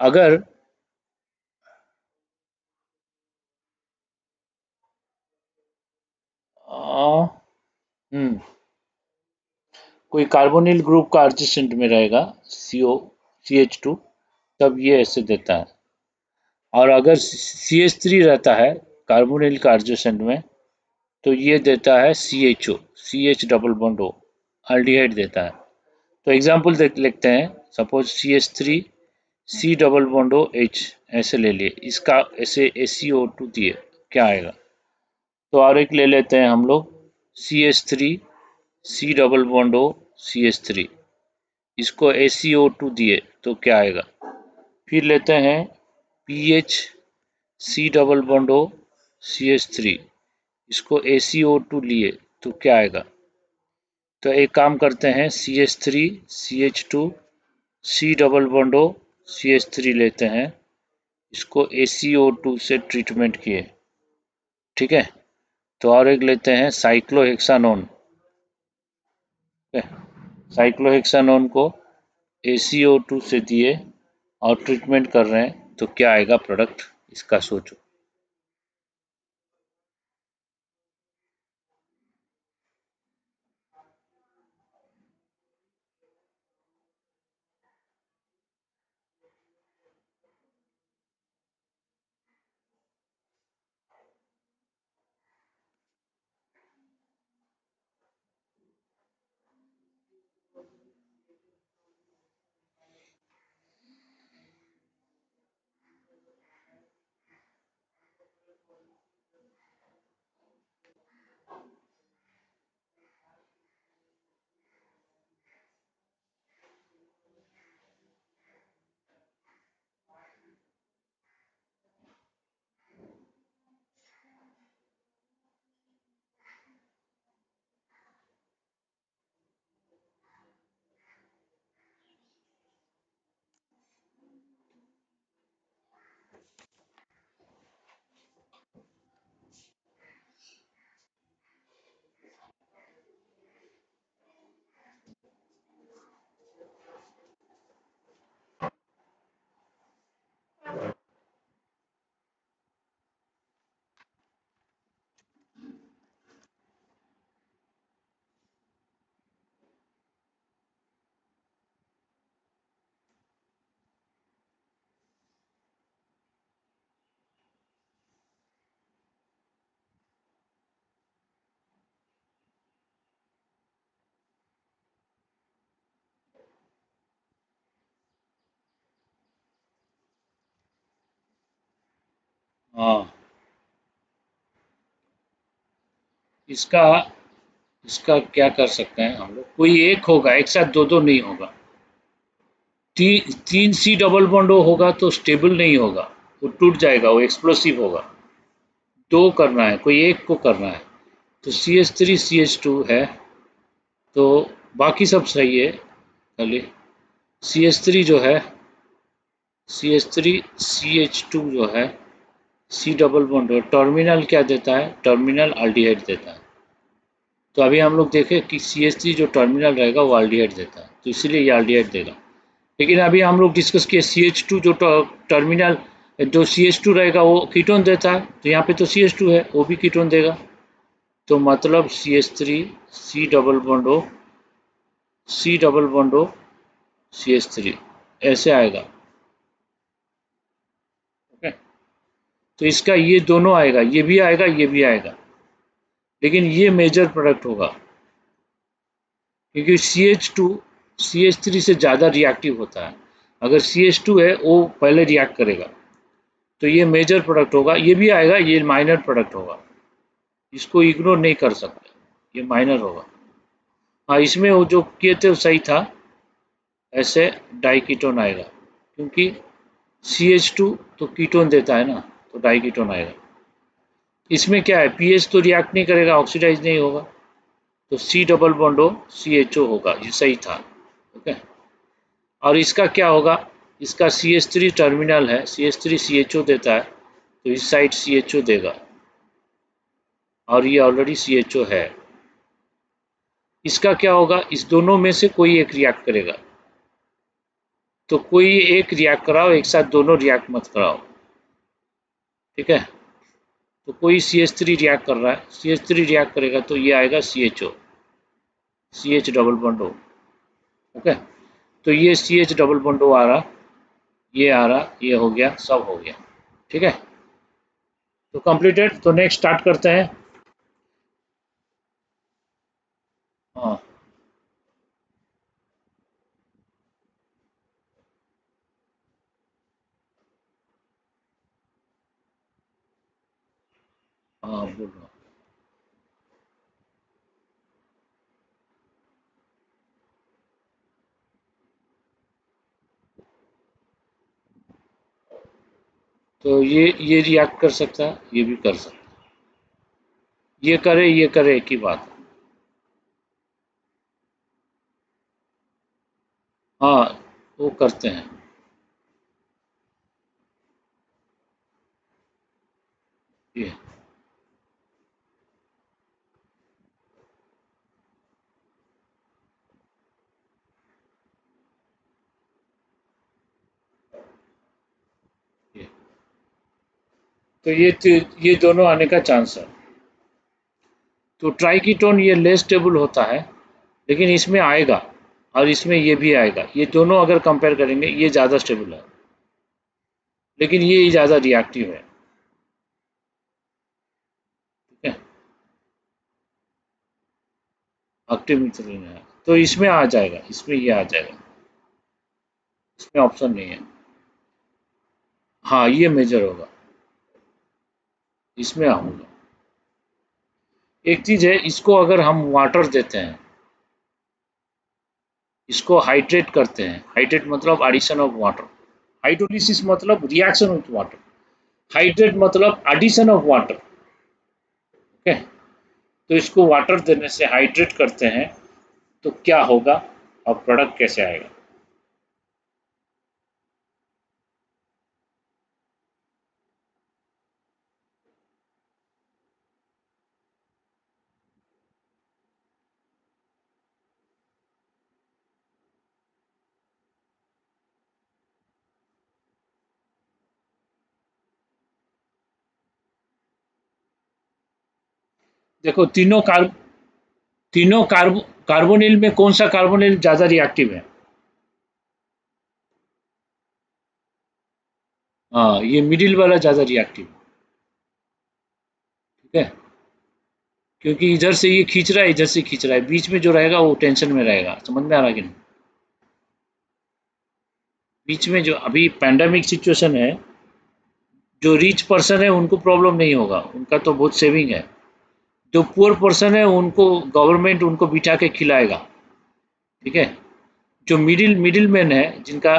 अगर कोई कार्बोनिल ग्रुप का एडजेसेंट में रहेगा CH2, तब ये ऐसे देता है। और अगर CH3 रहता है कार्बोनिल का एडजेसेंट में, तो ये देता है CHO, CH double bond O, aldehyde देता है। तो एग्जाम्पल लिखते हैं, suppose CH3 C double bond O H ऐसे ले लिए, इसका ऐसे ACO2 दिए, क्या आएगा। तो और एक ले लेते हैं हम लोग, CH3 C double bond O CH3, इसको ACO2 दिए तो क्या आएगा। फिर लेते हैं PH C double bond O CH3, इसको ACO2 लिए तो क्या आएगा। तो एक काम करते हैं, CH3 CH2 C double bond O CH3 लेते हैं, इसको ACO2 से ट्रीटमेंट किए, ठीक है। तो और एक लेते हैं साइक्लोहेक्सानोन, साइक्लोहेक्सानोन को ACO2 से दिए और ट्रीटमेंट कर रहे हैं, तो क्या आएगा प्रोडक्ट, इसका सोचो। हाँ, इसका इसका क्या कर सकते हैं हम लोग, कोई एक होगा, एक साथ दो दो नहीं होगा। तीन C डबल बॉन्ड होगा तो स्टेबल नहीं होगा, वो टूट जाएगा, वो एक्सप्लोसिव होगा। दो करना है, कोई एक को करना है। तो CH3 CH2 है, तो बाकी सब सही है, खाली CH3 जो है, CH3 CH2 जो है, C डबल बॉन्ड टर्मिनल क्या देता है, टर्मिनल अल्डिहाइड देता है। तो अभी हम लोग देखें कि CH3 जो टर्मिनल रहेगा वो अल्डिहाइड देता है, तो इसीलिए ये अल्डिहाइड देगा। लेकिन अभी हम लोग डिस्कस किए CH2 जो टर्मिनल, जो CH2 रहेगा वो कीटोन देता है, तो यहाँ पे तो CH2 है, वो भी कीटोन देगा। तो मतलब CH3 C double bond O C double bond O CH3 ऐसे आएगा। ओके, तो इसका ये दोनों आएगा, ये भी आएगा, ये भी आएगा, लेकिन ये मेजर प्रोडक्ट होगा। क्योंकि CH3 से ज़्यादा रिएक्टिव होता है। अगर CH2 है वो पहले रिएक्ट करेगा, तो ये मेजर प्रोडक्ट होगा, ये भी आएगा, ये माइनर प्रोडक्ट होगा, इसको इग्नोर नहीं कर सकते, ये माइनर होगा। हाँ, इसमें वो जो किए थे वो सही था, ऐसे डाइकीटोन आएगा, क्योंकि CH2 तो कीटोन देता है ना, तो डाइकीटोन आएगा। इसमें क्या है, पीएच तो रिएक्ट नहीं करेगा, ऑक्सीडाइज नहीं होगा, तो C double bond O CHO होगा, ये सही था। ओके, और इसका क्या होगा, इसका CH3 टर्मिनल है, CH3 CHO देता है, तो इस साइड CHO देगा, और ये ऑलरेडी CHO है। इसका क्या होगा, इस दोनों में से कोई एक रिएक्ट करेगा, तो कोई एक रिएक्ट कराओ, एक साथ दोनों रिएक्ट मत कराओ, ठीक है। तो कोई CH3 रिएक्ट कर रहा है, CH3 रिएक्ट करेगा तो ये आएगा CHO, CH double bond O। Okay, तो ये CH डबल बॉन्ड O आ रहा, ये आ रहा, ये हो गया, सब हो गया, ठीक है। तो कंप्लीटेड, तो नेक्स्ट स्टार्ट करते हैं। हाँ हाँ, बोल रहा हूँ। तो ये रिएक्ट कर सकता है, ये भी कर सकता है, ये करे एक ही बात है। हाँ, वो करते हैं ये। ये ये दोनों आने का चांस है। तो ट्राइकीटोन ये लेस स्टेबल होता है, लेकिन इसमें आएगा, और इसमें ये भी आएगा, ये दोनों अगर कंपेयर करेंगे ये ज़्यादा स्टेबल है, लेकिन ये ज़्यादा रिएक्टिव है, ठीक है। एक्टिव मिथाइलिन है, तो इसमें आ जाएगा, इसमें ये आ जाएगा, इसमें ऑप्शन नहीं है। हाँ, ये मेजर होगा, इसमें आऊँगा। एक चीज़ है, इसको अगर हम वाटर देते हैं, इसको हाइड्रेट करते हैं, हाइड्रेट मतलब एडिशन ऑफ वाटर, हाइड्रोलिसिस मतलब रिएक्शन विथ वाटर, हाइड्रेट मतलब एडिशन ऑफ वाटर, ओके। तो इसको वाटर देने से हाइड्रेट करते हैं, तो क्या होगा और प्रोडक्ट कैसे आएगा। देखो, तीनों कार्बोनिल में कौन सा कार्बोनिल ज्यादा रिएक्टिव है। हाँ, ये मिडिल वाला ज्यादा रिएक्टिव, ठीक है, क्योंकि इधर से ये खींच रहा है, इधर से खींच रहा है, बीच में जो रहेगा वो टेंशन में रहेगा, समझ में आ रहा है कि नहीं। बीच में जो अभी पैंडेमिक सिचुएशन है, जो रिच पर्सन है उनको प्रॉब्लम नहीं होगा, उनका तो बहुत सेविंग है। जो पुअर पर्सन है उनको गवर्नमेंट उनको बिठा के खिलाएगा, ठीक है। जो मिडिल मैन है, जिनका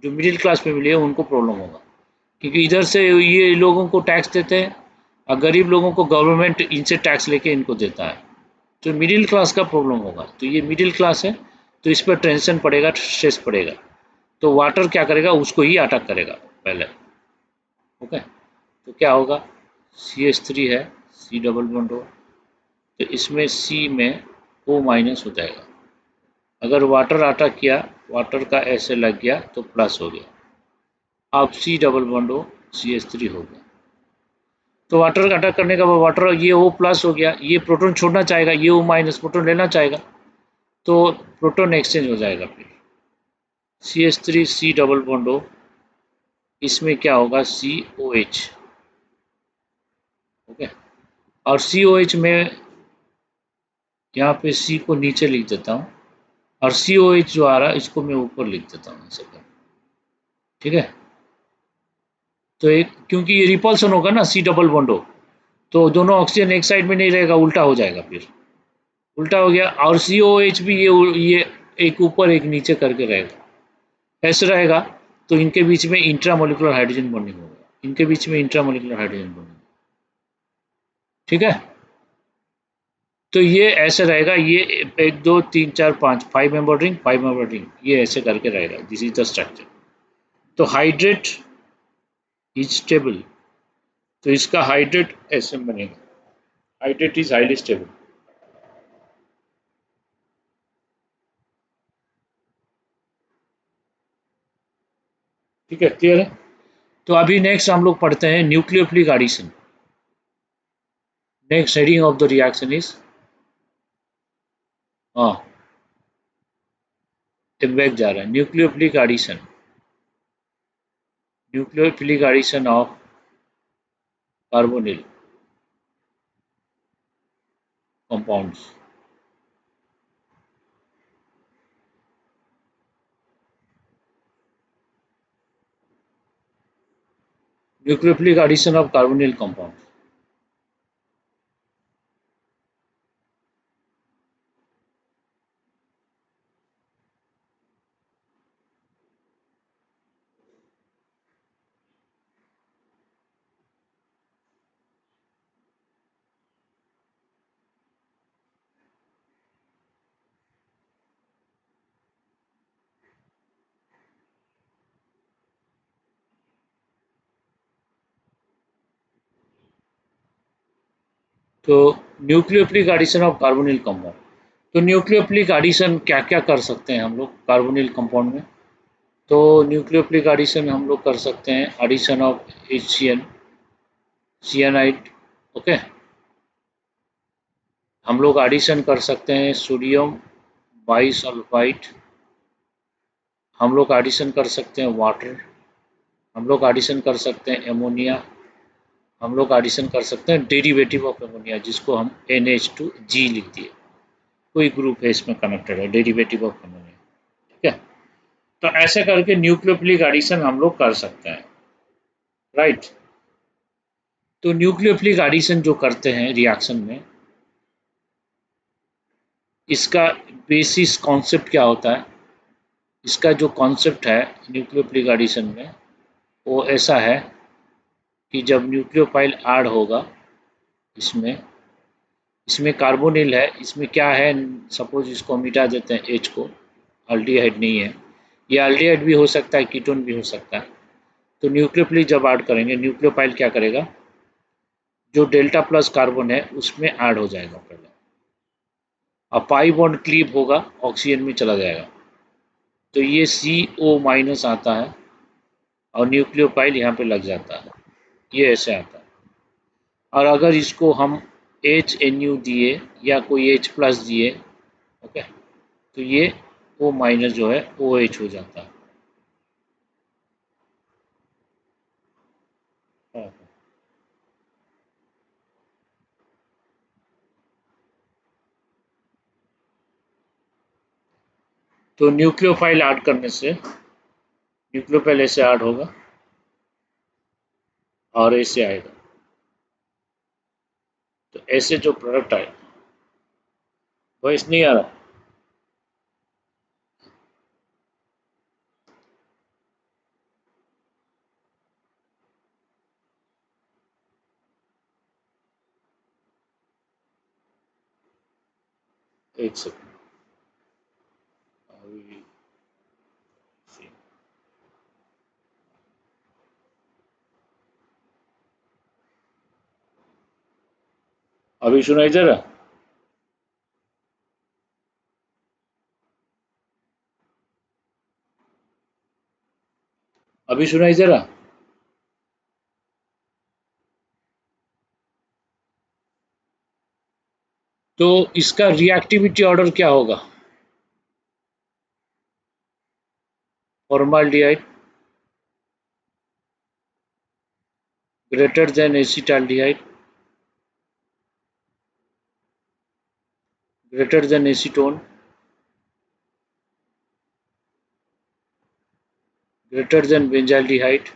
जो मिडिल क्लास फैमिली है, उनको प्रॉब्लम होगा, क्योंकि इधर से ये लोगों को टैक्स देते हैं, और गरीब लोगों को गवर्नमेंट इनसे टैक्स लेके इनको देता है, तो मिडिल क्लास का प्रॉब्लम होगा। तो ये मिडिल क्लास है, तो इस पर टेंशन पड़ेगा, स्ट्रेस पड़ेगा, तो वाटर क्या करेगा, उसको ही अटैक करेगा पहले, ओके। तो क्या होगा, CH3 है, C डबल बॉन्ड हो, तो इसमें C में O माइनस हो जाएगा, अगर वाटर अटैक किया, वाटर का ऐसे लग गया तो प्लस हो गया, अब C डबल बॉन्ड हो CH3 हो गया। तो वाटर अटैक करने का वाटर, ये O प्लस हो गया, ये प्रोटॉन छोड़ना चाहेगा, ये O माइनस प्रोटॉन लेना चाहेगा, तो प्रोटॉन एक्सचेंज हो जाएगा, फिर CH3 C डबल बॉन्ड हो, इसमें क्या होगा, COH, ओके। और COH में यहाँ पे C को नीचे लिख देता हूँ, और COH जो आ रहा है इसको मैं ऊपर लिख देता हूँ ऐसे कर, ठीक है। तो एक, क्योंकि ये रिपल्सन होगा ना, C डबल बॉन्ड हो, तो दोनों ऑक्सीजन एक साइड में नहीं रहेगा, उल्टा हो जाएगा, फिर उल्टा हो गया। और COH भी ये एक ऊपर एक नीचे करके रहेगा, ऐसे रहेगा। तो इनके बीच में इंट्रामोलिकुलर हाइड्रोजन बॉन्डिंग होगा, इनके बीच में इंट्रामोलिकुलर हाइड्रोजन बॉन्डिंग, ठीक है। तो ये ऐसे रहेगा, ये 1 2 3 4 5, 5 मेंबर रिंग, 5 मेंबर रिंग, ये ऐसे करके रहेगा। This is the structure. तो हाइड्रेट इज स्टेबल, तो इसका हाइड्रेट ऐसे बनेगा, हाइड्रेट इज हाईली स्टेबल, ठीक है, क्लियर है। तो अभी नेक्स्ट हम लोग पढ़ते हैं nucleophilic addition. Next heading of the reaction is, हाँ बैक जा रहा है, nucleophilic addition, nucleophilic addition of carbonyl compounds. Nucleophilic addition of carbonyl compounds. तो nucleophilic addition of carbonyl compound, तो न्यूक्लियोफिलिक एडिशन क्या क्या कर सकते हैं हम लोग कार्बोनिल कंपाउंड में। तो न्यूक्लियोफिलिक एडिशन हम लोग कर सकते हैं addition of HCN, cyanide, okay. हम लोग एडिशन कर सकते हैं सोडियम बाईसल्फाइड, हम लोग एडिशन कर सकते हैं वाटर, हम लोग एडिशन कर सकते हैं एमोनिया, हम लोग एडिशन कर सकते हैं डेरिवेटिव ऑफ एमोनिया, जिसको हम NH2G लिख दिए, कोई ग्रुप है इसमें कनेक्टेड है, डेरिवेटिव ऑफ एमोनिया, ठीक है। तो ऐसे करके न्यूक्लियोफिलिक एडिशन हम लोग कर सकते हैं, राइट। तो न्यूक्लियोफिलिक एडिशन जो करते हैं रिएक्शन में, इसका बेसिस कॉन्सेप्ट क्या होता है, इसका जो कॉन्सेप्ट है न्यूक्लियोफिलिक एडिशन में, वो ऐसा है कि जब न्यूक्लियोफाइल ऐड होगा इसमें, इसमें कार्बोनिल है, इसमें क्या है, सपोज इसको मिटा देते हैं H को, अल्डिहाइड नहीं है, ये अल्डिहाइड भी हो सकता है, कीटोन भी हो सकता है। तो न्यूक्लियोफिलिक जब ऐड करेंगे, न्यूक्लियोफाइल क्या करेगा, जो डेल्टा प्लस कार्बन है उसमें ऐड हो जाएगा पहले, अब पाई बॉन्ड क्लीव होगा, ऑक्सीजन में चला जाएगा, तो ये CO- आता है और न्यूक्लियोफाइल यहाँ पे लग जाता है, ये ऐसे आता है। और अगर इसको हम HNU दिए या कोई H प्लस दिए, ओके, तो ये O- जो है OH हो जाता है। हाँ। तो न्यूक्लियोफाइल ऐड करने से न्यूक्लियोफाइल ऐसे ऐड होगा और ऐसे आएगा, तो ऐसे जो प्रोडक्ट आए, वॉइस नहीं आ रहा, एक सेकंड, अभी अभी सुनाई दे रहा, अभी सुनाई दे रहा। तो इसका रिएक्टिविटी ऑर्डर क्या होगा, formaldehyde greater than acetaldehyde greater than acetone greater than benzaldehyde,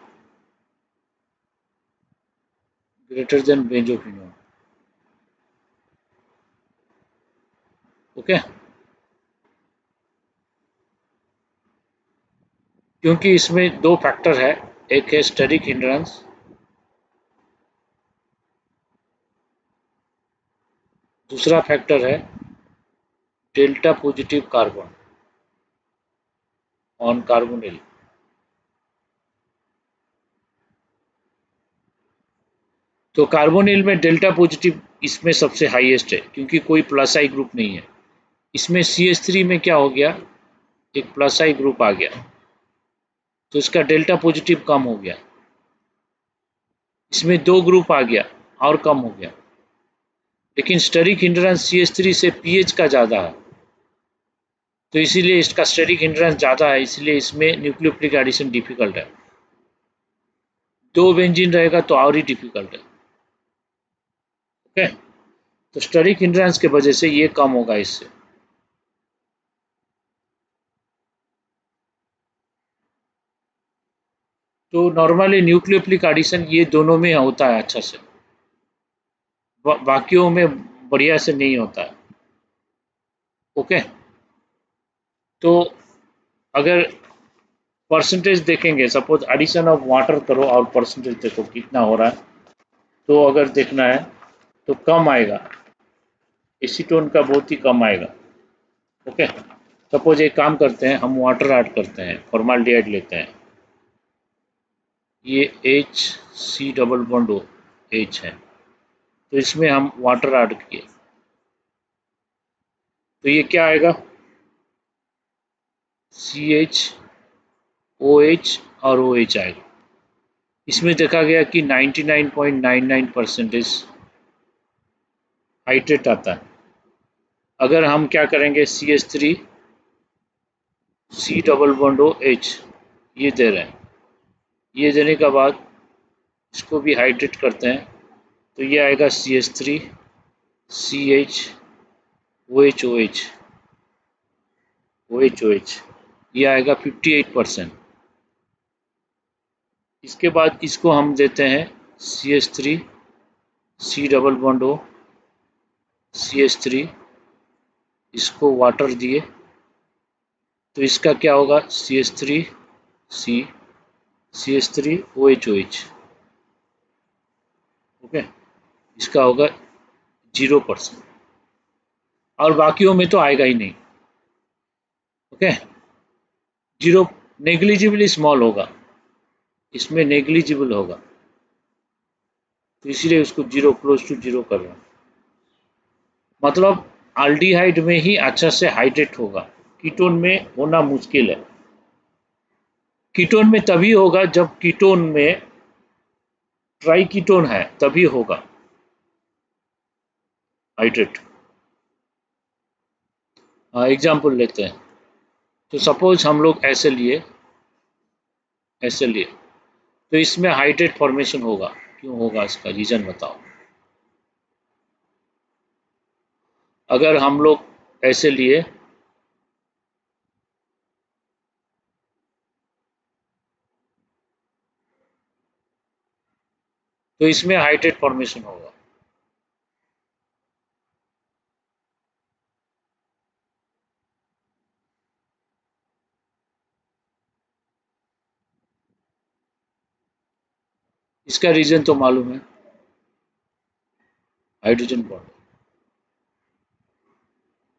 greater than benzophenone. Okay, क्योंकि इसमें दो फैक्टर है, एक है स्टेरिक हिंड्रेंस, दूसरा फैक्टर है delta positive carbon on carbonyl. तो कार्बोनिल में डेल्टा पॉजिटिव इसमें सबसे हाईएस्ट है, क्योंकि कोई प्लस आई ग्रुप नहीं है। इसमें CH3 में क्या हो गया, एक प्लस आई ग्रुप आ गया, तो इसका डेल्टा पॉजिटिव कम हो गया। इसमें दो ग्रुप आ गया और कम हो गया, लेकिन स्टेरिक हिंड्रेंस CH3 से pH का ज़्यादा है, तो इसीलिए इसका स्टेरिक हिंड्रेंस ज़्यादा है, इसलिए इसमें न्यूक्लियोफिलिक एडिशन डिफिकल्ट है। दो बेंजीन रहेगा तो और ही डिफिकल्ट है। ओके, तो स्टेरिक हिंड्रेंस के वजह से ये कम होगा इससे। तो नॉर्मली न्यूक्लियोफिलिक एडिशन ये दोनों में होता है अच्छा से, बाकियों में बढ़िया से नहीं होता है। ओके, तो अगर परसेंटेज देखेंगे, सपोज एडिशन ऑफ वाटर करो और परसेंटेज देखो कितना हो रहा है, तो अगर देखना है तो कम आएगा, एसीटोन का बहुत ही कम आएगा। ओके, सपोज एक काम करते हैं, हम वाटर ऐड करते हैं, फॉर्माल्डिहाइड लेते हैं, ये HC डबल बॉन्ड H है, तो इसमें हम वाटर ऐड किए, तो ये क्या आएगा, CH और OH आएगा। इसमें देखा गया कि 99.99% हाइड्रेट आता है। अगर हम क्या करेंगे, CH3 C double bond OH ये दे रहे हैं, ये देने के बाद इसको भी हाइड्रेट करते हैं, तो ये आएगा CH3 CH OH ये आएगा 58%। इसके बाद इसको हम देते हैं CH3 C double bond O CH3, इसको वाटर दिए, तो इसका क्या होगा, CH3 C CH3 OH। Okay, इसका होगा 0%, और बाकियों में तो आएगा ही नहीं। ओके, जीरो नेग्लिजिबली स्मॉल होगा, इसमें नेग्लिजिबल होगा, तो इसीलिए उसको जीरो, क्लोज टू जीरो कर रहा हूँ। मतलब एल्डिहाइड में ही अच्छा से हाइड्रेट होगा, कीटोन में होना मुश्किल है। कीटोन में तभी होगा जब कीटोन में ट्राई कीटोन है, तभी होगा हाइड्रेट। एग्जाम्पल लेते हैं, तो सपोज हम लोग ऐसे लिए, तो इसमें हाइड्रेट फॉर्मेशन होगा, क्यों होगा, इसका रीजन बताओ। अगर हम लोग ऐसे लिए, तो इसमें हाइड्रेट फॉर्मेशन होगा। इसका रीजन तो मालूम है, हाइड्रोजन बॉन्ड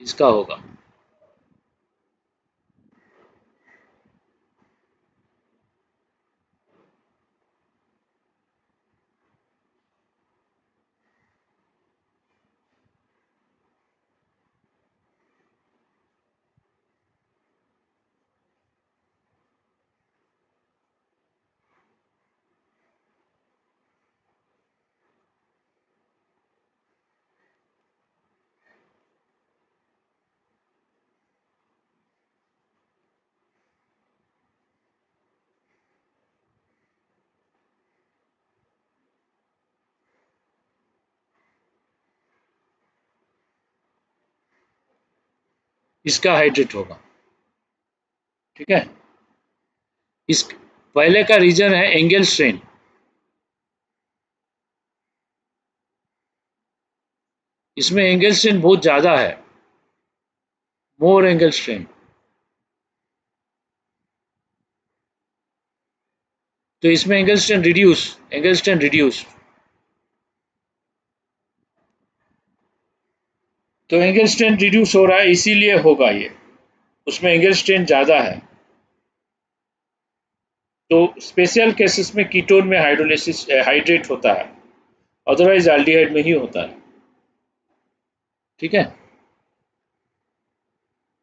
इसका होगा। इसका हाइड्रेट होगा, ठीक है। इस पहले का रीजन है एंगेलस्ट्रेन। इसमें एंगेलस्ट्रेन बहुत ज्यादा है, मोर एंगेलस्ट्रेन। तो इसमें एंगेलस्ट्रेन रिड्यूस। तो एंगेलस्ट्रेन रिड्यूस हो रहा है, इसीलिए होगा ये। उसमें एंगेलस्ट्रेन ज्यादा है। तो स्पेशल केसेस में कीटोन में हाइड्रोलिसिस हाइड्रेट होता है, अदरवाइज एल्डिहाइड में ही होता है। ठीक है।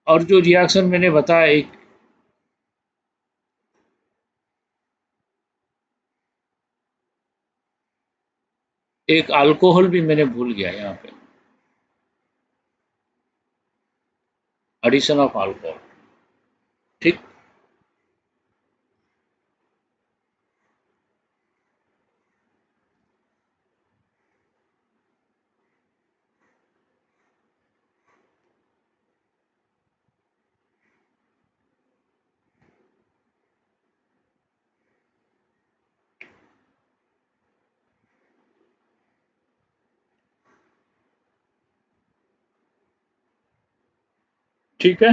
और जो रिएक्शन मैंने बताया, एक अल्कोहल भी मैंने भूल गया यहाँ पे, एडिशन ऑफ अल्कोहल। ठीक। ठीक है।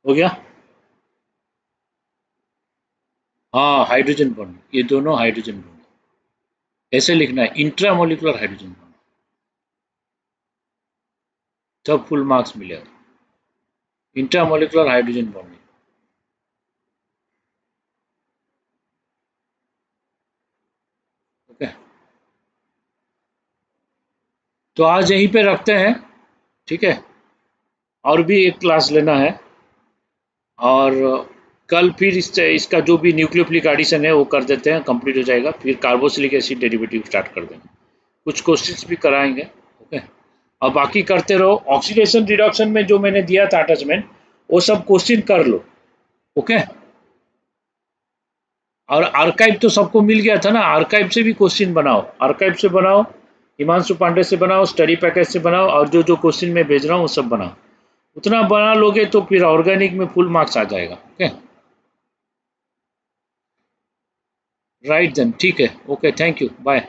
हो गया। हाँ, हाइड्रोजन बॉन्ड, ये दोनों हाइड्रोजन बॉन्ड। ऐसे लिखना है, इंट्रामोलिकुलर हाइड्रोजन बॉन्ड, तब फुल मार्क्स मिलेगा। Intramolecular hydrogen bond. ओके। तो आज यहीं पे रखते हैं। ठीक है। और भी एक क्लास लेना है, और कल फिर इसका जो भी न्यूक्लियोफिलिक एडिशन है वो कर देते हैं, कंप्लीट हो जाएगा। फिर कार्बोक्सिलिक एसिड डेरिवेटिव स्टार्ट कर देंगे, कुछ क्वेश्चंस भी कराएंगे। ओके। और बाकी करते रहो। ऑक्सीडेशन रिडक्शन में जो मैंने दिया था अटैचमेंट, वो सब क्वेश्चन कर लो। ओके। और आर्काइव तो सबको मिल गया था ना, आर्काइव से भी क्वेश्चन बनाओ, आर्काइव से बनाओ, हिमांशु पांडे से बनाओ, स्टडी पैकेज से बनाओ, और जो जो क्वेश्चन मैं भेज रहा हूँ वो सब बनाओ। उतना बना लोगे तो फिर ऑर्गेनिक में फुल मार्क्स आ जाएगा। ओके। राइट देन, ठीक है। Okay, thank you, bye.